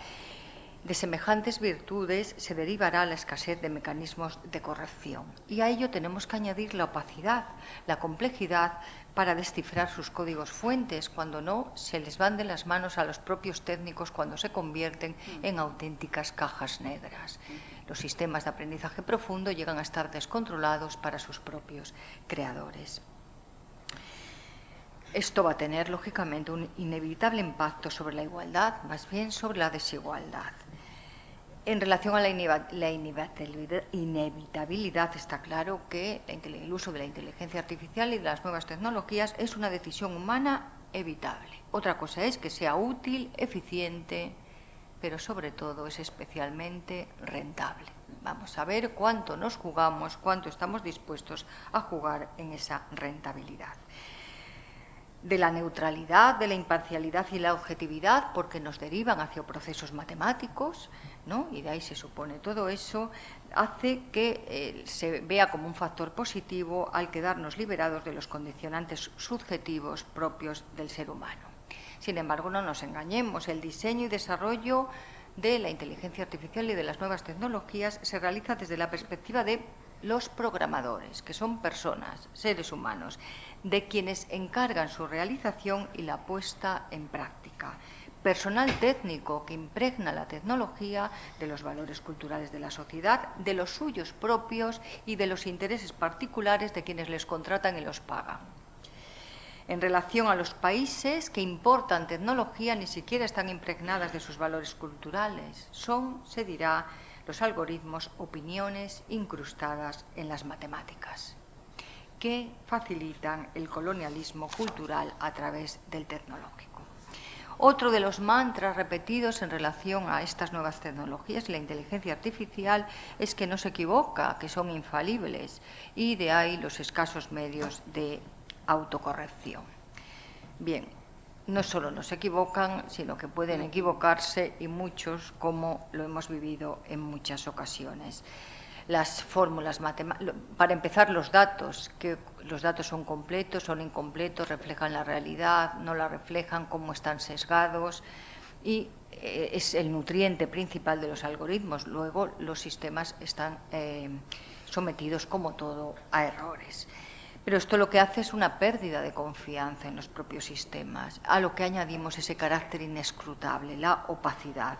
De semejantes virtudes se derivará la escasez de mecanismos de corrección. Y a ello tenemos que añadir la opacidad, la complejidad para descifrar sus códigos fuentes, cuando no se les van de las manos a los propios técnicos cuando se convierten en auténticas cajas negras. Los sistemas de aprendizaje profundo llegan a estar descontrolados para sus propios creadores. Esto va a tener, lógicamente, un inevitable impacto sobre la igualdad, más bien sobre la desigualdad. En relación a la inevitabilidad, está claro que el uso de la inteligencia artificial y de las nuevas tecnologías es una decisión humana evitable. Otra cosa es que sea útil, eficiente, pero sobre todo es especialmente rentable. Vamos a ver cuánto nos jugamos, cuánto estamos dispuestos a jugar en esa rentabilidad. De la neutralidad, de la imparcialidad y la objetividad, porque nos derivan hacia procesos matemáticos, ¿no? Y de ahí se supone todo eso, hace que se vea como un factor positivo al quedarnos liberados de los condicionantes subjetivos propios del ser humano. Sin embargo, no nos engañemos, el diseño y desarrollo de la inteligencia artificial y de las nuevas tecnologías se realiza desde la perspectiva de los programadores, que son personas, seres humanos, de quienes encargan su realización y la puesta en práctica. Personal técnico que impregna la tecnología de los valores culturales de la sociedad, de los suyos propios y de los intereses particulares de quienes les contratan y los pagan. En relación a los países que importan tecnología, ni siquiera están impregnadas de sus valores culturales. Son, se dirá, los algoritmos, opiniones incrustadas en las matemáticas, que facilitan el colonialismo cultural a través del tecnológico. Otro de los mantras repetidos en relación a estas nuevas tecnologías y la inteligencia artificial es que no se equivoca, que son infalibles, y de ahí los escasos medios de autocorrección. Bien, no solo no se equivocan, sino que pueden equivocarse y muchos, como lo hemos vivido en muchas ocasiones. Las fórmulas matemáticas, para empezar, los datos, que los datos son completos, son incompletos, reflejan la realidad, no la reflejan, cómo están sesgados, y es el nutriente principal de los algoritmos. Luego, los sistemas están sometidos, como todo, a errores. Pero esto lo que hace es una pérdida de confianza en los propios sistemas, a lo que añadimos ese carácter inescrutable, la opacidad.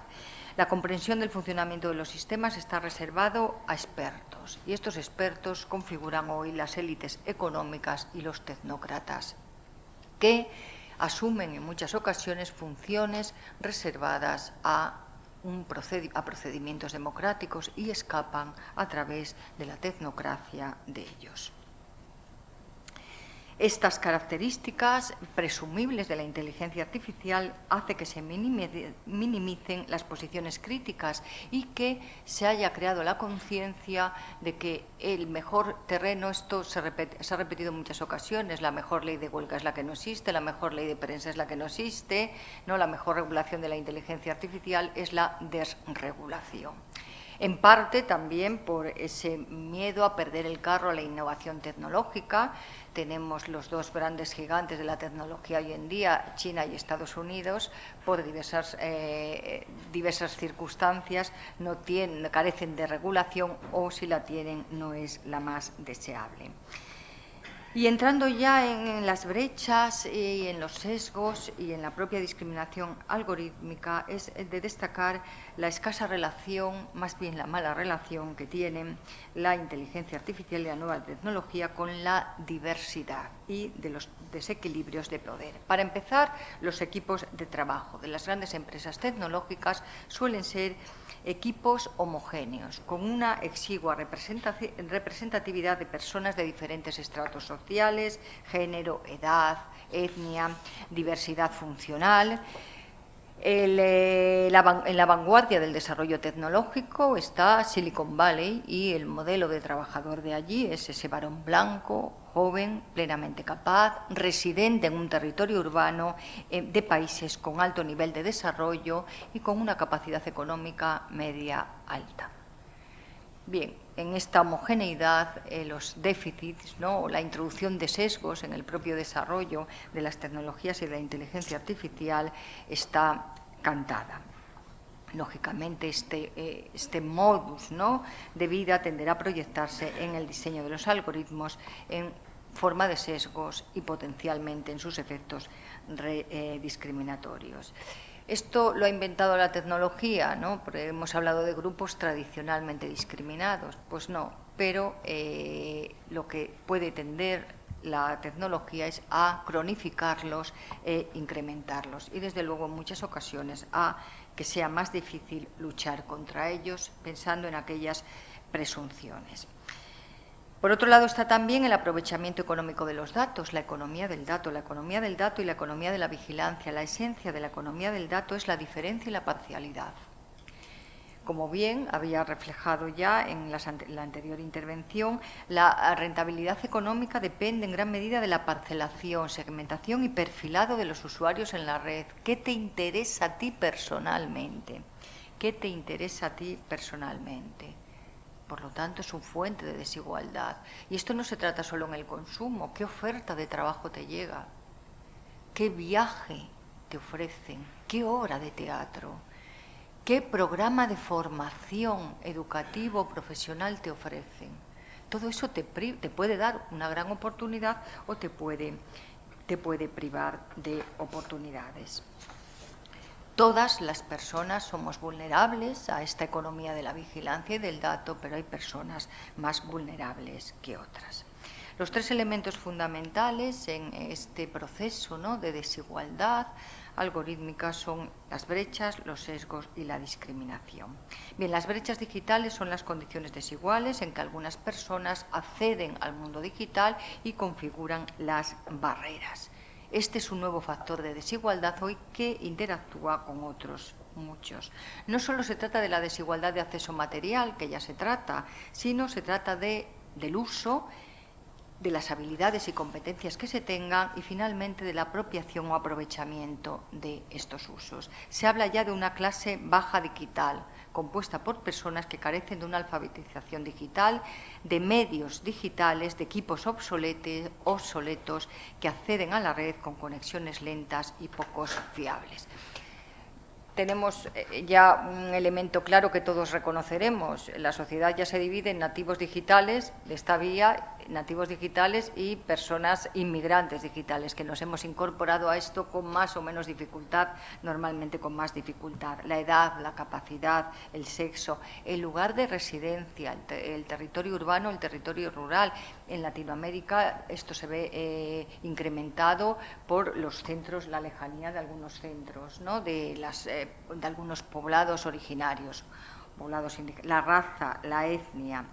La comprensión del funcionamiento de los sistemas está reservado a expertos, y estos expertos configuran hoy las élites económicas y los tecnócratas, que asumen en muchas ocasiones funciones reservadas a procedimientos democráticos y escapan a través de la tecnocracia de ellos. Estas características presumibles de la inteligencia artificial hace que se minimicen las posiciones críticas y que se haya creado la conciencia de que el mejor terreno, esto se ha repetido en muchas ocasiones, la mejor ley de huelga es la que no existe, la mejor ley de prensa es la que no existe, ¿no? La mejor regulación de la inteligencia artificial es la desregulación. En parte también por ese miedo a perder el carro a la innovación tecnológica. Tenemos los dos grandes gigantes de la tecnología hoy en día, China y Estados Unidos, por diversas circunstancias carecen de regulación, o si la tienen no es la más deseable. Y entrando ya en las brechas y en los sesgos y en la propia discriminación algorítmica, es de destacar la escasa relación, más bien la mala relación que tienen la inteligencia artificial y la nueva tecnología con la diversidad y de los desequilibrios de poder. Para empezar, los equipos de trabajo de las grandes empresas tecnológicas suelen ser equipos homogéneos, con una exigua representatividad de personas de diferentes estratos sociales, género, edad, etnia, diversidad funcional. En la vanguardia del desarrollo tecnológico está Silicon Valley, y el modelo de trabajador de allí es ese varón blanco, joven, plenamente capaz, residente en un territorio urbano de países con alto nivel de desarrollo y con una capacidad económica media alta. Bien, en esta homogeneidad, los déficits, ¿no?, la introducción de sesgos en el propio desarrollo de las tecnologías y de la inteligencia artificial está cantada. Lógicamente, este modus, ¿no?, de vida tenderá a proyectarse en el diseño de los algoritmos en forma de sesgos y potencialmente en sus efectos discriminatorios. Esto lo ha inventado la tecnología, ¿no? Porque hemos hablado de grupos tradicionalmente discriminados. Pues no, pero lo que puede tender la tecnología es a cronificarlos e incrementarlos y, desde luego, en muchas ocasiones a que sea más difícil luchar contra ellos, pensando en aquellas presunciones. Por otro lado está también el aprovechamiento económico de los datos, la economía del dato y la economía de la vigilancia. La esencia de la economía del dato es la diferencia y la parcialidad. Como bien había reflejado ya en la anterior intervención, la rentabilidad económica depende en gran medida de la parcelación, segmentación y perfilado de los usuarios en la red. ¿Qué te interesa a ti personalmente? ¿Qué te interesa a ti personalmente? Por lo tanto, es una fuente de desigualdad. Y esto no se trata solo en el consumo. ¿Qué oferta de trabajo te llega? ¿Qué viaje te ofrecen? ¿Qué obra de teatro? ¿Qué programa de formación educativo o profesional te ofrecen? Todo eso te puede dar una gran oportunidad o te puede privar de oportunidades. Todas las personas somos vulnerables a esta economía de la vigilancia y del dato, pero hay personas más vulnerables que otras. Los tres elementos fundamentales en este proceso, ¿no?, de desigualdad algorítmica son las brechas, los sesgos y la discriminación. Bien, las brechas digitales son las condiciones desiguales en que algunas personas acceden al mundo digital y configuran las barreras. Este es un nuevo factor de desigualdad hoy que interactúa con otros muchos. No solo se trata de la desigualdad de acceso material, que ya se trata, sino se trata del uso, de las habilidades y competencias que se tengan y, finalmente, de la apropiación o aprovechamiento de estos usos. Se habla ya de una clase baja digital, compuesta por personas que carecen de una alfabetización digital, de medios digitales, de equipos obsoletos que acceden a la red con conexiones lentas y pocos fiables. Tenemos ya un elemento claro que todos reconoceremos. La sociedad ya se divide en nativos digitales de esta vía, nativos digitales y personas inmigrantes digitales, que nos hemos incorporado a esto con más o menos dificultad, normalmente con más dificultad. La edad, la capacidad, el sexo, el lugar de residencia, el territorio urbano, el territorio rural. En Latinoamérica esto se ve incrementado por los centros, la lejanía de algunos centros, ¿no?, de algunos poblados originarios, la raza, la etnia.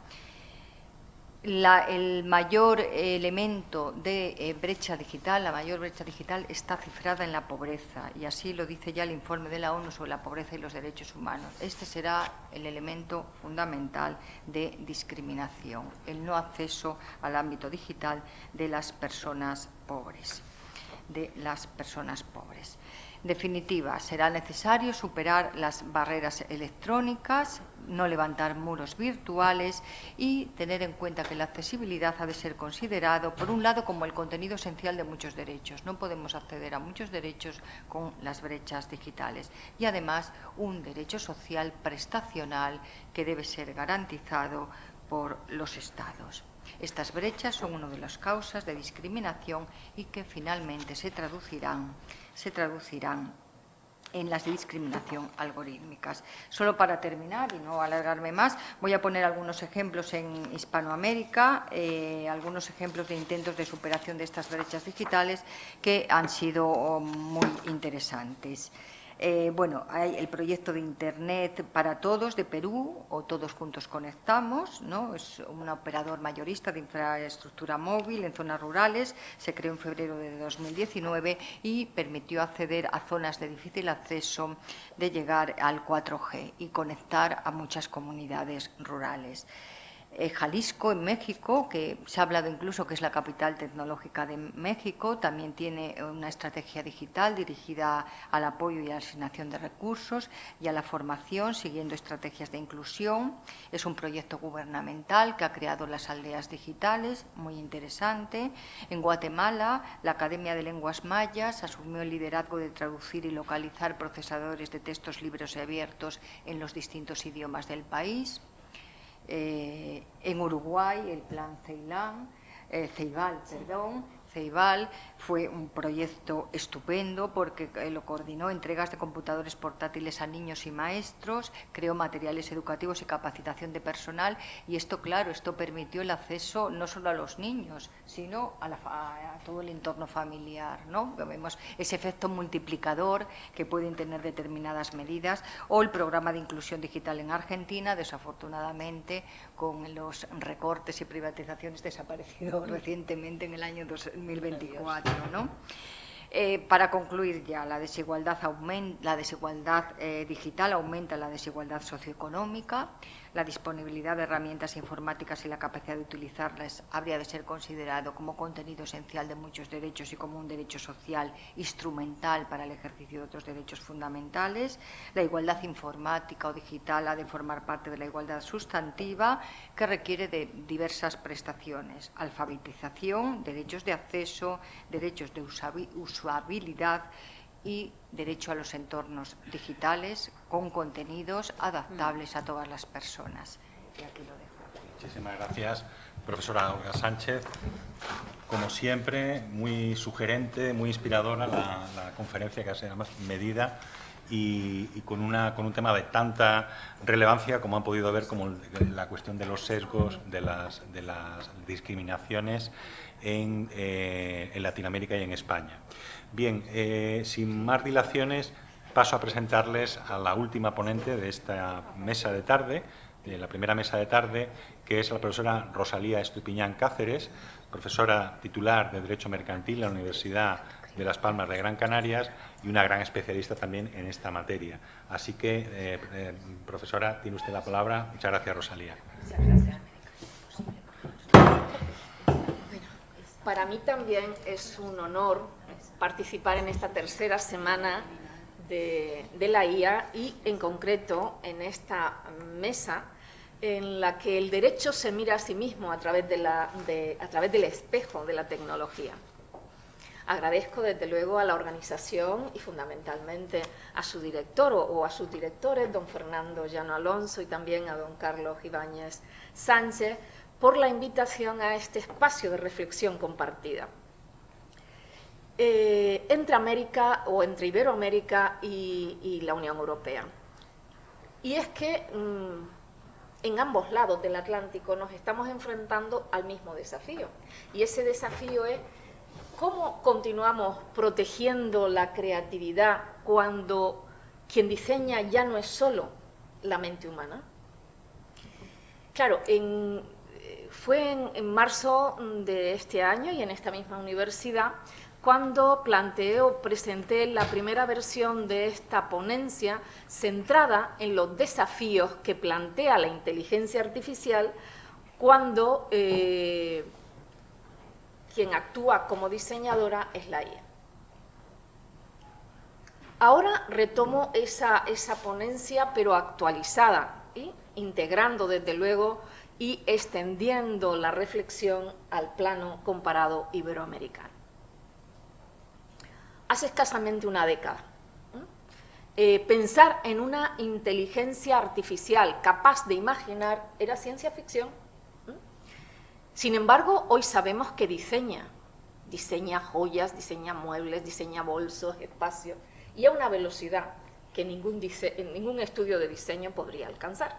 El mayor elemento de brecha digital, la mayor brecha digital está cifrada en la pobreza, y así lo dice ya el informe de la ONU sobre la pobreza y los derechos humanos. Este será el elemento fundamental de discriminación, el no acceso al ámbito digital de las personas pobres. En definitiva, será necesario superar las barreras electrónicas, no levantar muros virtuales y tener en cuenta que la accesibilidad ha de ser considerado, por un lado, como el contenido esencial de muchos derechos. No podemos acceder a muchos derechos con las brechas digitales. Y, además, un derecho social prestacional que debe ser garantizado por los Estados. Estas brechas son una de las causas de discriminación y que finalmente se traducirán en las de discriminación algorítmicas. Solo para terminar y no alargarme más, voy a poner algunos ejemplos en Hispanoamérica, algunos ejemplos de intentos de superación de estas brechas digitales que han sido muy interesantes. Hay el proyecto de Internet para Todos de Perú, o Todos Juntos Conectamos, ¿no? Es un operador mayorista de infraestructura móvil en zonas rurales, se creó en febrero de 2019 y permitió acceder a zonas de difícil acceso de llegar al 4G y conectar a muchas comunidades rurales. Jalisco, en México, que se ha hablado incluso que es la capital tecnológica de México, también tiene una estrategia digital dirigida al apoyo y a la asignación de recursos y a la formación, siguiendo estrategias de inclusión. Es un proyecto gubernamental que ha creado las aldeas digitales, muy interesante. En Guatemala, la Academia de Lenguas Mayas asumió el liderazgo de traducir y localizar procesadores de textos libres y abiertos en los distintos idiomas del país. En Uruguay, el plan Ceibal Ceibal. Fue un proyecto estupendo porque lo coordinó, entregas de computadores portátiles a niños y maestros, creó materiales educativos y capacitación de personal, y esto, claro, esto permitió el acceso no solo a los niños, sino a todo el entorno familiar, ¿no? Vemos ese efecto multiplicador que pueden tener determinadas medidas, o el programa de inclusión digital en Argentina, desafortunadamente, con los recortes y privatizaciones, desaparecido recientemente en el año 2024, ¿no? Para concluir ya, la desigualdad digital aumenta la desigualdad socioeconómica. La disponibilidad de herramientas informáticas y la capacidad de utilizarlas habría de ser considerado como contenido esencial de muchos derechos y como un derecho social instrumental para el ejercicio de otros derechos fundamentales. La igualdad informática o digital ha de formar parte de la igualdad sustantiva, que requiere de diversas prestaciones: alfabetización, derechos de acceso, derechos de usabilidad y derecho a los entornos digitales con contenidos adaptables a todas las personas. Y aquí lo dejo. Muchísimas gracias, profesora Olga Sánchez. Como siempre, muy sugerente, muy inspiradora la conferencia, que ha sido además medida y con un tema de tanta relevancia, como han podido ver, como la cuestión de los sesgos, de las discriminaciones en Latinoamérica y en España. Bien, sin más dilaciones, paso a presentarles a la última ponente de esta mesa de tarde, de la primera mesa de tarde, que es la profesora Rosalía Estupiñán Cáceres, profesora titular de Derecho Mercantil en la Universidad de Las Palmas de Gran Canarias y una gran especialista también en esta materia. Así que, profesora, tiene usted la palabra. Muchas gracias, Rosalía. Muchas gracias. Bueno, para mí también es un honor participar en esta tercera semana de la IA y, en concreto, en esta mesa en la que el derecho se mira a sí mismo a través del espejo de la tecnología. Agradezco, desde luego, a la organización y, fundamentalmente, a su director o a sus directores, don Fernando Llano Alonso, y también a don Carlos Ibáñez Sánchez, por la invitación a este espacio de reflexión compartida entre América o entre Iberoamérica y la Unión Europea. Y es que en ambos lados del Atlántico nos estamos enfrentando al mismo desafío. Y ese desafío es cómo continuamos protegiendo la creatividad cuando quien diseña ya no es solo la mente humana. Claro, fue en marzo de este año y en esta misma universidad cuando presenté la primera versión de esta ponencia centrada en los desafíos que plantea la inteligencia artificial cuando quien actúa como diseñadora es la IA. Ahora retomo esa ponencia, pero actualizada, y integrando, desde luego, y extendiendo la reflexión al plano comparado iberoamericano. Hace escasamente una década, pensar en una inteligencia artificial capaz de imaginar era ciencia ficción. Sin embargo, hoy sabemos que diseña joyas, diseña muebles, diseña bolsos, espacios, y a una velocidad que ningún estudio de diseño podría alcanzar.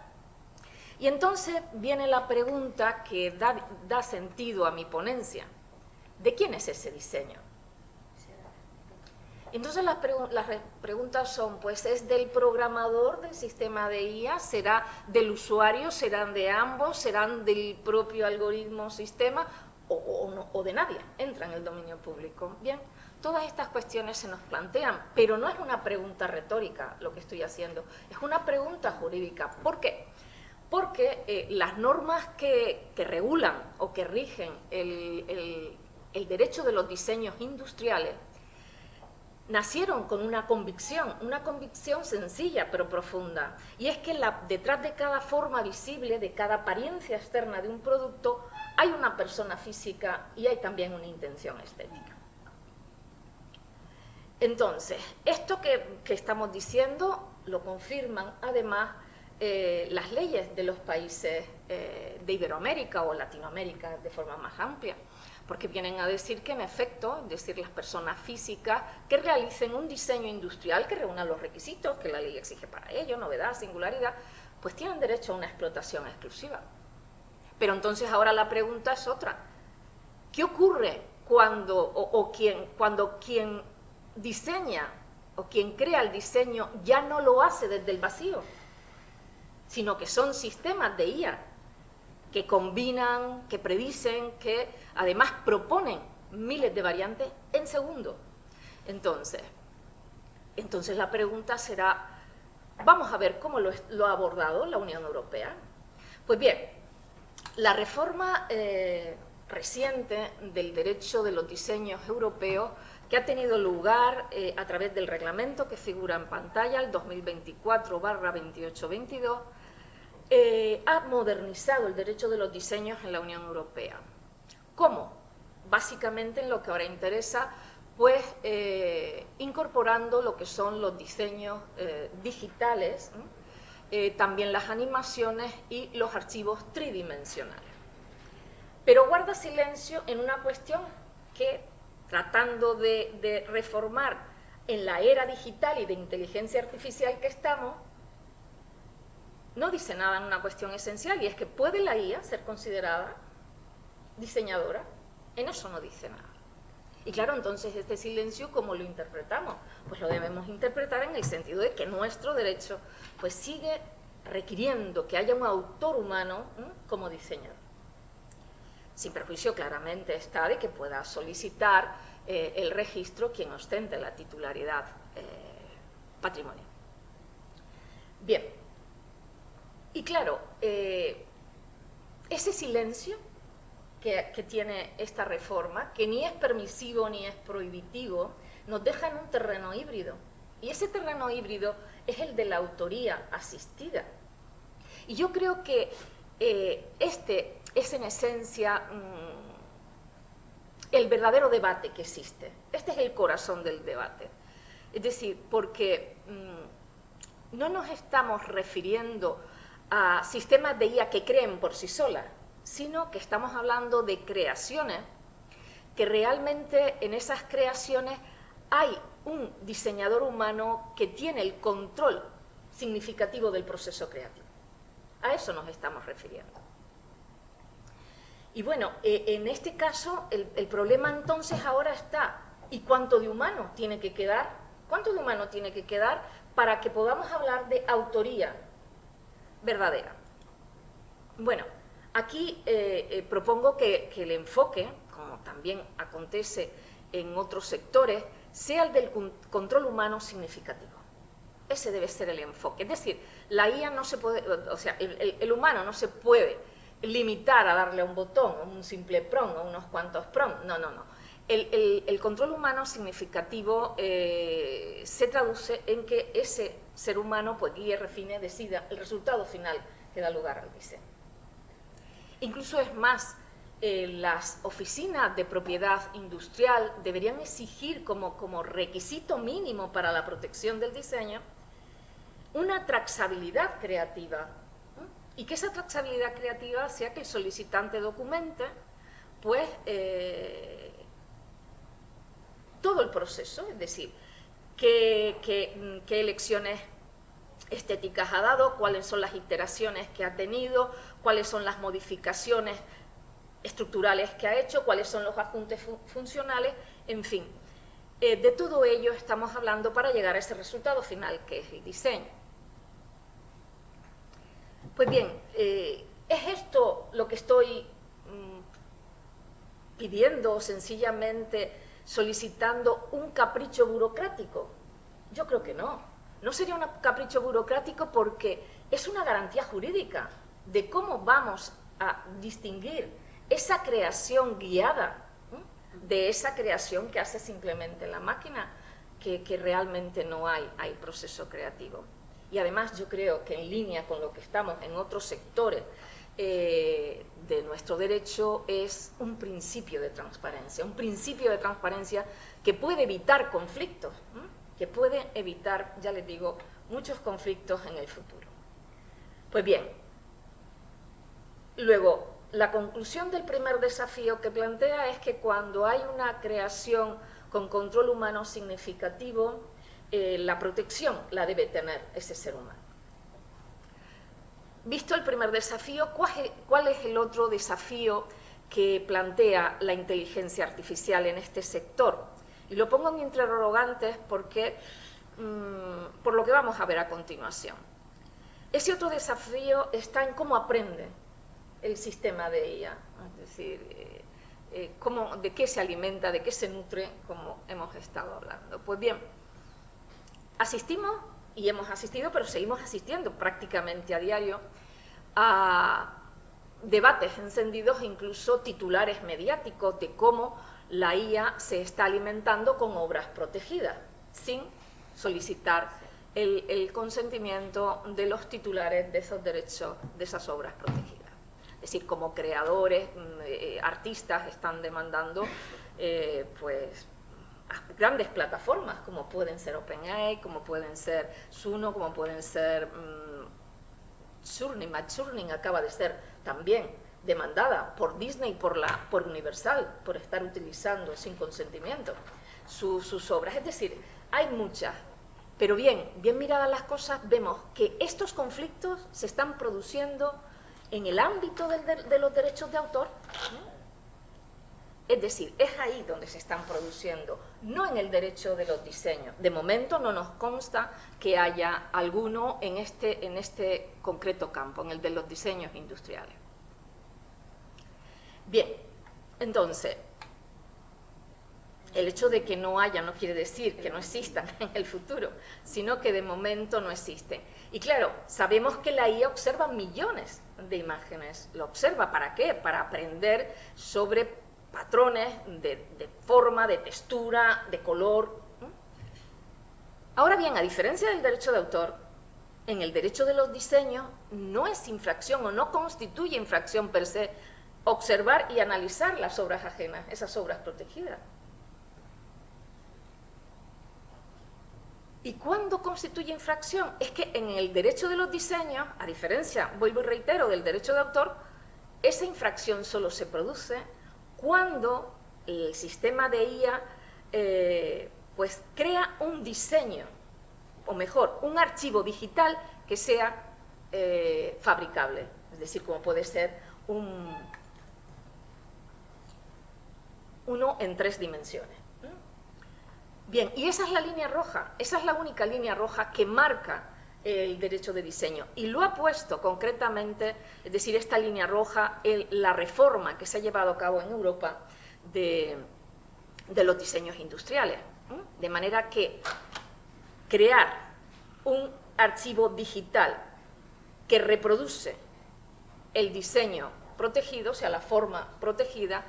Y entonces viene la pregunta que da sentido a mi ponencia: ¿de quién es ese diseño? Entonces las preguntas son, pues, ¿es del programador del sistema de IA? ¿Será del usuario? ¿Serán de ambos? ¿Serán del propio algoritmo sistema? ¿O de nadie? Entra en el dominio público. Bien, todas estas cuestiones se nos plantean, pero no es una pregunta retórica lo que estoy haciendo, es una pregunta jurídica. ¿Por qué? Porque las normas que regulan o que rigen el derecho de los diseños industriales nacieron con una convicción sencilla pero profunda, y es que detrás de cada forma visible, de cada apariencia externa de un producto, hay una persona física y hay también una intención estética. Entonces, esto que estamos diciendo lo confirman además las leyes de los países de Iberoamérica o Latinoamérica de forma más amplia, porque vienen a decir que en efecto, es decir, las personas físicas que realicen un diseño industrial que reúna los requisitos que la ley exige para ello, novedad, singularidad, pues tienen derecho a una explotación exclusiva. Pero entonces ahora la pregunta es otra. ¿Qué ocurre cuando quien diseña o quien crea el diseño ya no lo hace desde el vacío, sino que son sistemas de IA que combinan, que predicen, que además proponen miles de variantes en segundos? Entonces la pregunta será, vamos a ver cómo lo ha abordado la Unión Europea. Pues bien, la reforma reciente del derecho de los diseños europeos, que ha tenido lugar a través del reglamento que figura en pantalla, el 2024/2822, ha modernizado el derecho de los diseños en la Unión Europea. ¿Cómo? Básicamente en lo que ahora interesa, pues incorporando lo que son los diseños digitales, también las animaciones y los archivos tridimensionales. Pero guarda silencio en una cuestión que, tratando de reformar en la era digital y de inteligencia artificial que estamos, no dice nada en una cuestión esencial, y es que ¿puede la IA ser considerada diseñadora? En eso no dice nada. Y claro, entonces este silencio, ¿cómo lo interpretamos? Pues lo debemos interpretar en el sentido de que nuestro derecho pues sigue requiriendo que haya un autor humano como diseñador. Sin perjuicio, claramente está de que pueda solicitar el registro quien ostente la titularidad patrimonial. Bien, y claro, ese silencio que tiene esta reforma, que ni es permisivo ni es prohibitivo, nos deja en un terreno híbrido. Y ese terreno híbrido es el de la autoría asistida. Y yo creo que este es en esencia el verdadero debate que existe. Este es el corazón del debate. Es decir, porque no nos estamos refiriendo a sistemas de IA que creen por sí solas, sino que estamos hablando de creaciones que realmente en esas creaciones hay un diseñador humano que tiene el control significativo del proceso creativo. A eso nos estamos refiriendo. Y bueno, en este caso el problema entonces ahora está, ¿y cuánto de humano tiene que quedar? ¿Cuánto de humano tiene que quedar para que podamos hablar de autoría verdadera? Bueno, aquí propongo que el enfoque, como también acontece en otros sectores, sea el del control humano significativo. Ese debe ser el enfoque. Es decir, la IA no se puede, o sea, el humano no se puede limitar a darle a un botón, a un simple prompt, a unos cuantos prompts. No, no, no. El control humano significativo se traduce en que ese ser humano pues guíe, refine, decida el resultado final que da lugar al diseño. Incluso es más, las oficinas de propiedad industrial deberían exigir como requisito mínimo para la protección del diseño una trazabilidad creativa, y que esa trazabilidad creativa sea que el solicitante documente pues todo el proceso, es decir, qué elecciones estéticas ha dado, cuáles son las iteraciones que ha tenido, cuáles son las modificaciones estructurales que ha hecho, cuáles son los adjuntes funcionales, en fin. De todo ello estamos hablando para llegar a ese resultado final que es el diseño. Pues bien, ¿es esto lo que estoy pidiendo o sencillamente solicitando un capricho burocrático? Yo creo que no. No sería un capricho burocrático porque es una garantía jurídica de cómo vamos a distinguir esa creación guiada de esa creación que hace simplemente la máquina, que realmente no hay proceso creativo. Y además yo creo que en línea con lo que estamos en otros sectores de nuestro derecho es un principio de transparencia que puede evitar conflictos, que puede evitar, ya les digo, muchos conflictos en el futuro. Pues bien, luego, la conclusión del primer desafío que plantea es que cuando hay una creación con control humano significativo, la protección la debe tener ese ser humano. Visto el primer desafío, ¿cuál es el otro desafío que plantea la inteligencia artificial en este sector? Y lo pongo en interrogantes porque, por lo que vamos a ver a continuación. Ese otro desafío está en cómo aprende el sistema de IA, es decir, de qué se alimenta, de qué se nutre, como hemos estado hablando. Pues bien, asistimos, y hemos asistido, pero seguimos asistiendo prácticamente a diario, a debates encendidos, incluso titulares mediáticos, de cómo la IA se está alimentando con obras protegidas, sin solicitar el consentimiento de los titulares de esos derechos, de esas obras protegidas. Es decir, como creadores, artistas están demandando pues, a grandes plataformas, como pueden ser OpenAI, como pueden ser Suno, como pueden ser Midjourney acaba de ser también demandada por Disney y por Universal, por estar utilizando sin consentimiento sus obras. Es decir, hay muchas, pero bien miradas las cosas, vemos que estos conflictos se están produciendo en el ámbito de los derechos de autor, es decir, es ahí donde se están produciendo, no en el derecho de los diseños. De momento no nos consta que haya alguno en este concreto campo, en el de los diseños industriales. Bien, entonces, el hecho de que no haya no quiere decir que no existan en el futuro, sino que de momento no existen. Y claro, sabemos que la IA observa millones de imágenes. ¿Lo observa para qué? Para aprender sobre patrones de forma, de textura, de color. Ahora bien, a diferencia del derecho de autor, en el derecho de los diseños no es infracción o no constituye infracción per se observar y analizar las obras ajenas, esas obras protegidas. ¿Y cuándo constituye infracción? Es que en el derecho de los diseños, a diferencia, vuelvo y reitero, del derecho de autor, esa infracción solo se produce cuando el sistema de IA pues crea un diseño, o mejor, un archivo digital que sea fabricable, es decir, como puede ser uno en 3 dimensiones. Bien, y esa es la línea roja, esa es la única línea roja que marca el derecho de diseño, y lo ha puesto concretamente, es decir, esta línea roja, la reforma que se ha llevado a cabo en Europa de los diseños industriales, de manera que crear un archivo digital que reproduce el diseño protegido, o sea, la forma protegida,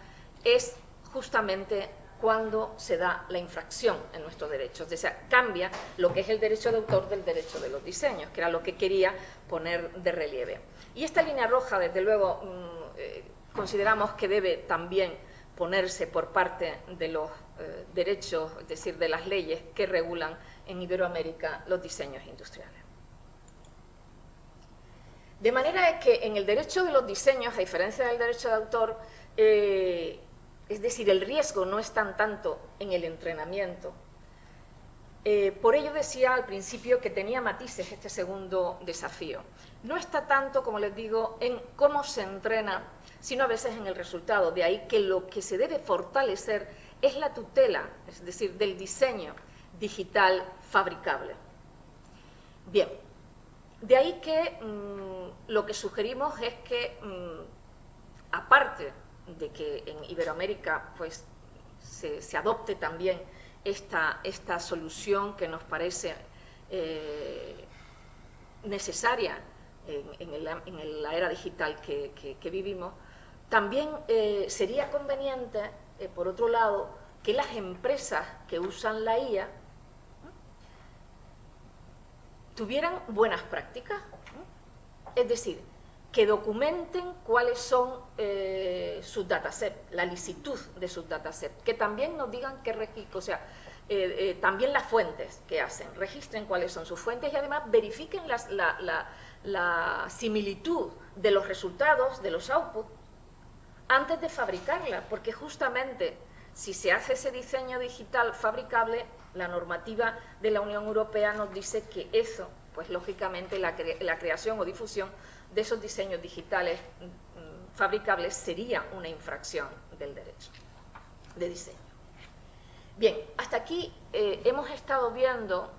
es justamente cuando se da la infracción en nuestros derechos. O sea, cambia lo que es el derecho de autor del derecho de los diseños, que era lo que quería poner de relieve. Y esta línea roja, desde luego, consideramos que debe también ponerse por parte de los derechos, es decir, de las leyes que regulan en Iberoamérica los diseños industriales. De manera que en el derecho de los diseños, a diferencia del derecho de autor, es decir, el riesgo no está tanto en el entrenamiento. Por ello decía al principio que tenía matices este segundo desafío. No está tanto, como les digo, en cómo se entrena, sino a veces en el resultado. De ahí que lo que se debe fortalecer es la tutela, es decir, del diseño digital fabricable. Bien, de ahí que lo que sugerimos es que, aparte de que en Iberoamérica pues, se adopte también esta solución que nos parece necesaria en la era digital que vivimos, también sería conveniente, por otro lado, que las empresas que usan la IA tuvieran buenas prácticas, es decir, que documenten cuáles son sus datasets, la licitud de sus datasets, que también nos digan qué registro, o sea, también las fuentes que hacen, registren cuáles son sus fuentes y además verifiquen la similitud de los resultados, de los outputs, antes de fabricarla, porque justamente si se hace ese diseño digital fabricable, la normativa de la Unión Europea nos dice que eso, pues lógicamente la creación o difusión de esos diseños digitales fabricables sería una infracción del derecho de diseño. Bien, hasta aquí hemos estado viendo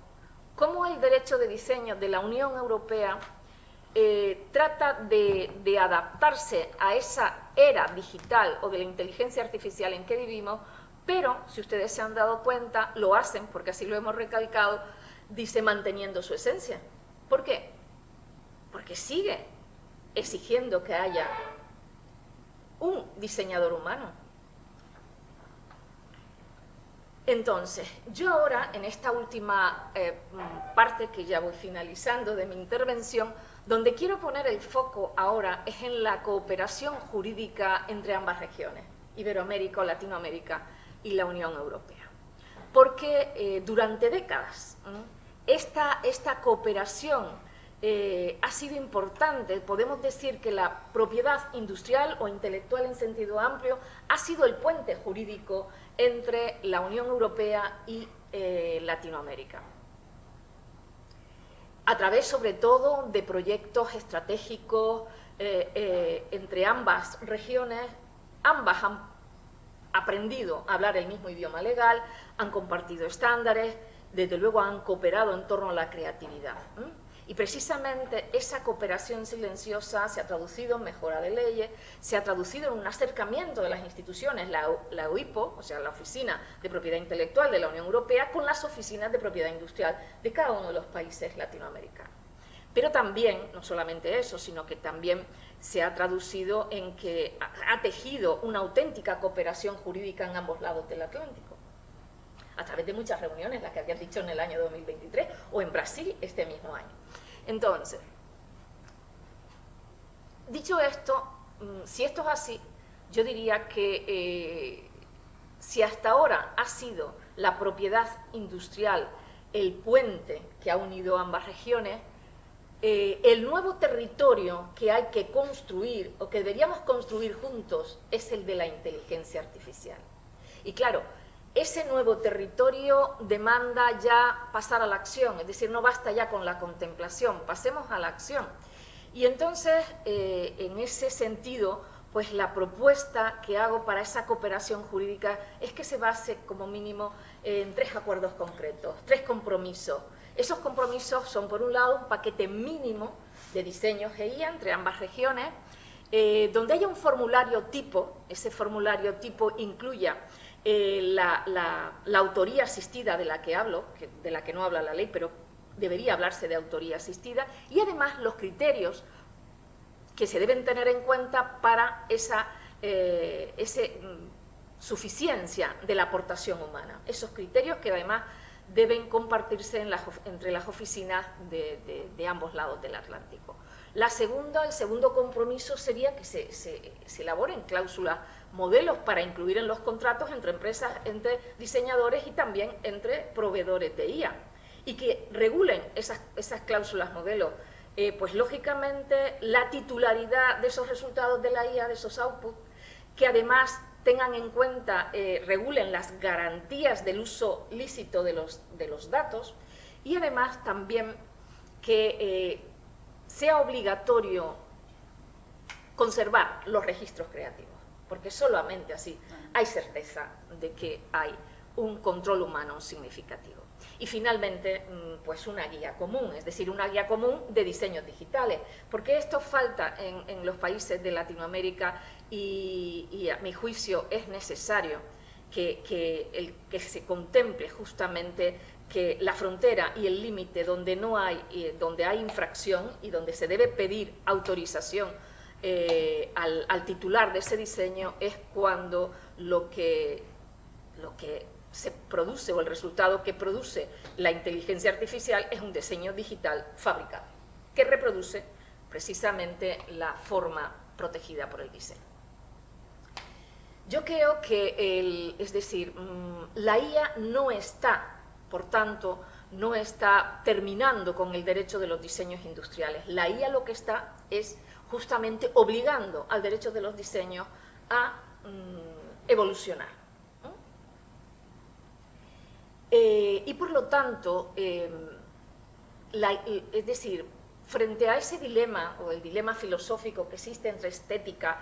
cómo el derecho de diseño de la Unión Europea trata de adaptarse a esa era digital o de la inteligencia artificial en que vivimos, pero, si ustedes se han dado cuenta, lo hacen, porque así lo hemos recalcado, dice manteniendo su esencia. ¿Por qué? Porque sigue exigiendo que haya un diseñador humano. Entonces, yo ahora, en esta última parte que ya voy finalizando de mi intervención, donde quiero poner el foco ahora es en la cooperación jurídica entre ambas regiones, Iberoamérica o Latinoamérica y la Unión Europea. Porque durante décadas esta cooperación ha sido importante. Podemos decir que la propiedad industrial o intelectual en sentido amplio ha sido el puente jurídico entre la Unión Europea y Latinoamérica, a través sobre todo de proyectos estratégicos entre ambas regiones. Ambas han aprendido a hablar el mismo idioma legal, han compartido estándares, desde luego han cooperado en torno a la creatividad. Y precisamente esa cooperación silenciosa se ha traducido en mejora de leyes, se ha traducido en un acercamiento de las instituciones, la OIPO, o sea, la Oficina de Propiedad Intelectual de la Unión Europea, con las oficinas de propiedad industrial de cada uno de los países latinoamericanos. Pero también, no solamente eso, sino que también se ha traducido en que ha tejido una auténtica cooperación jurídica en ambos lados del Atlántico, a través de muchas reuniones, las que habías dicho en el año 2023, o en Brasil este mismo año. Entonces, dicho esto, si esto es así, yo diría que si hasta ahora ha sido la propiedad industrial el puente que ha unido ambas regiones, el nuevo territorio que hay que construir o que deberíamos construir juntos es el de la inteligencia artificial. Y claro, ese nuevo territorio demanda ya pasar a la acción, es decir, no basta ya con la contemplación, pasemos a la acción. Y entonces, en ese sentido, pues la propuesta que hago para esa cooperación jurídica es que se base como mínimo en 3 acuerdos concretos, 3 compromisos. Esos compromisos son, por un lado, un paquete mínimo de diseños GEIA entre ambas regiones, donde haya un formulario tipo. Ese formulario tipo incluya la autoría asistida de la que hablo, de la que no habla la ley, pero debería hablarse de autoría asistida, y además los criterios que se deben tener en cuenta para esa suficiencia de la aportación humana. Esos criterios que además deben compartirse entre las oficinas de ambos lados del Atlántico. El segundo compromiso sería que se elaboren cláusulas modelos para incluir en los contratos entre empresas, entre diseñadores y también entre proveedores de IA, y que regulen esas cláusulas modelos, pues lógicamente la titularidad de esos resultados de la IA, de esos outputs, que además tengan en cuenta, regulen las garantías del uso lícito de los datos, y además también que sea obligatorio conservar los registros creativos, porque solamente así hay certeza de que hay un control humano significativo. Y finalmente, pues una guía común, es decir, una guía común de diseños digitales, porque esto falta en los países de Latinoamérica y a mi juicio es necesario que se contemple justamente que la frontera y el límite donde hay infracción y donde se debe pedir autorización al titular de ese diseño es cuando lo que se produce o el resultado que produce la inteligencia artificial es un diseño digital fabricado, que reproduce precisamente la forma protegida por el diseño. Yo creo que, es decir, la IA no está, por tanto, no está terminando con el derecho de los diseños industriales. La IA lo que está es justamente obligando al derecho de los diseños a evolucionar. Y por lo tanto, es decir, frente a ese dilema, o el dilema filosófico que existe entre estética,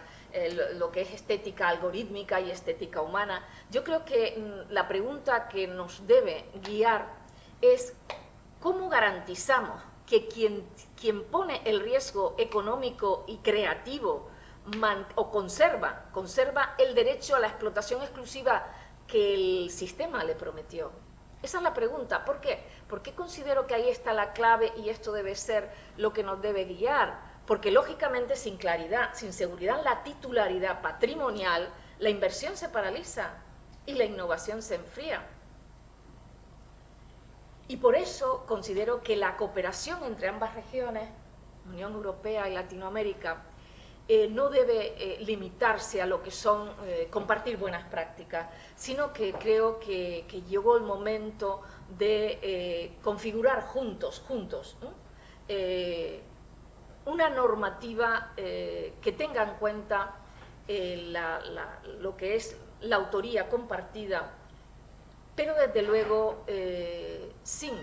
lo que es estética algorítmica y estética humana, yo creo que la pregunta que nos debe guiar es cómo garantizamos que quien pone el riesgo económico y creativo o conserva el derecho a la explotación exclusiva que el sistema le prometió. Esa es la pregunta. ¿Por qué? Porque considero que ahí está la clave y esto debe ser lo que nos debe guiar. Porque lógicamente sin claridad, sin seguridad, la titularidad patrimonial, la inversión se paraliza y la innovación se enfría. Y por eso considero que la cooperación entre ambas regiones, Unión Europea y Latinoamérica, no debe limitarse a lo que son compartir buenas prácticas, sino que creo que llegó el momento de configurar juntos, una normativa que tenga en cuenta lo que es la autoría compartida, pero desde luego sin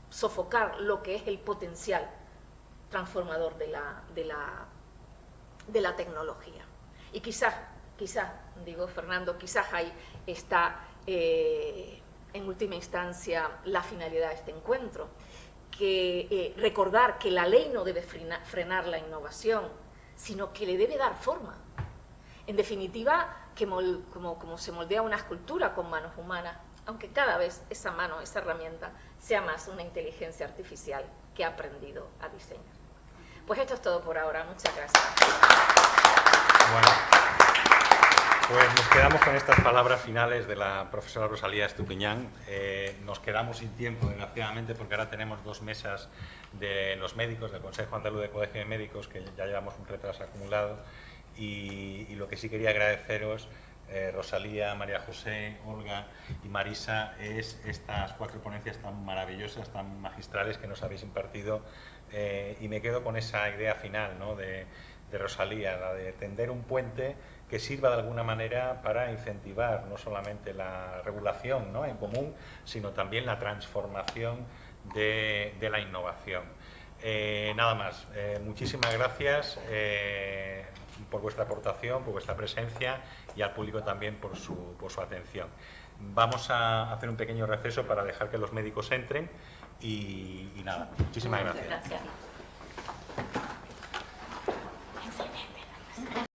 sofocar lo que es el potencial transformador de la tecnología. Y quizás, digo Fernando, quizás ahí está en última instancia la finalidad de este encuentro, que recordar que la ley no debe frenar la innovación, sino que le debe dar forma. En definitiva, como se moldea una escultura con manos humanas, aunque cada vez esa mano, esa herramienta, sea más una inteligencia artificial que ha aprendido a diseñar. Pues esto es todo por ahora. Muchas gracias. Bueno, pues nos quedamos con estas palabras finales de la profesora Rosalía Estupiñán. Nos quedamos sin tiempo, desgraciadamente, porque ahora tenemos 2 mesas de los médicos, del Consejo Andaluz de Colegio de Médicos, que ya llevamos un retraso acumulado. Y lo que sí quería agradeceros, Rosalía, María José, Olga y Marisa, es estas 4 ponencias tan maravillosas, tan magistrales que nos habéis impartido. Y me quedo con esa idea final, ¿no?, de Rosalía, la de tender un puente que sirva de alguna manera para incentivar no solamente la regulación, ¿no?, en común, sino también la transformación de la innovación. Nada más, muchísimas gracias por vuestra aportación, por vuestra presencia y al público también por su atención. Vamos a hacer un pequeño receso para dejar que los médicos entren y nada, muchísimas gracias. Gracias.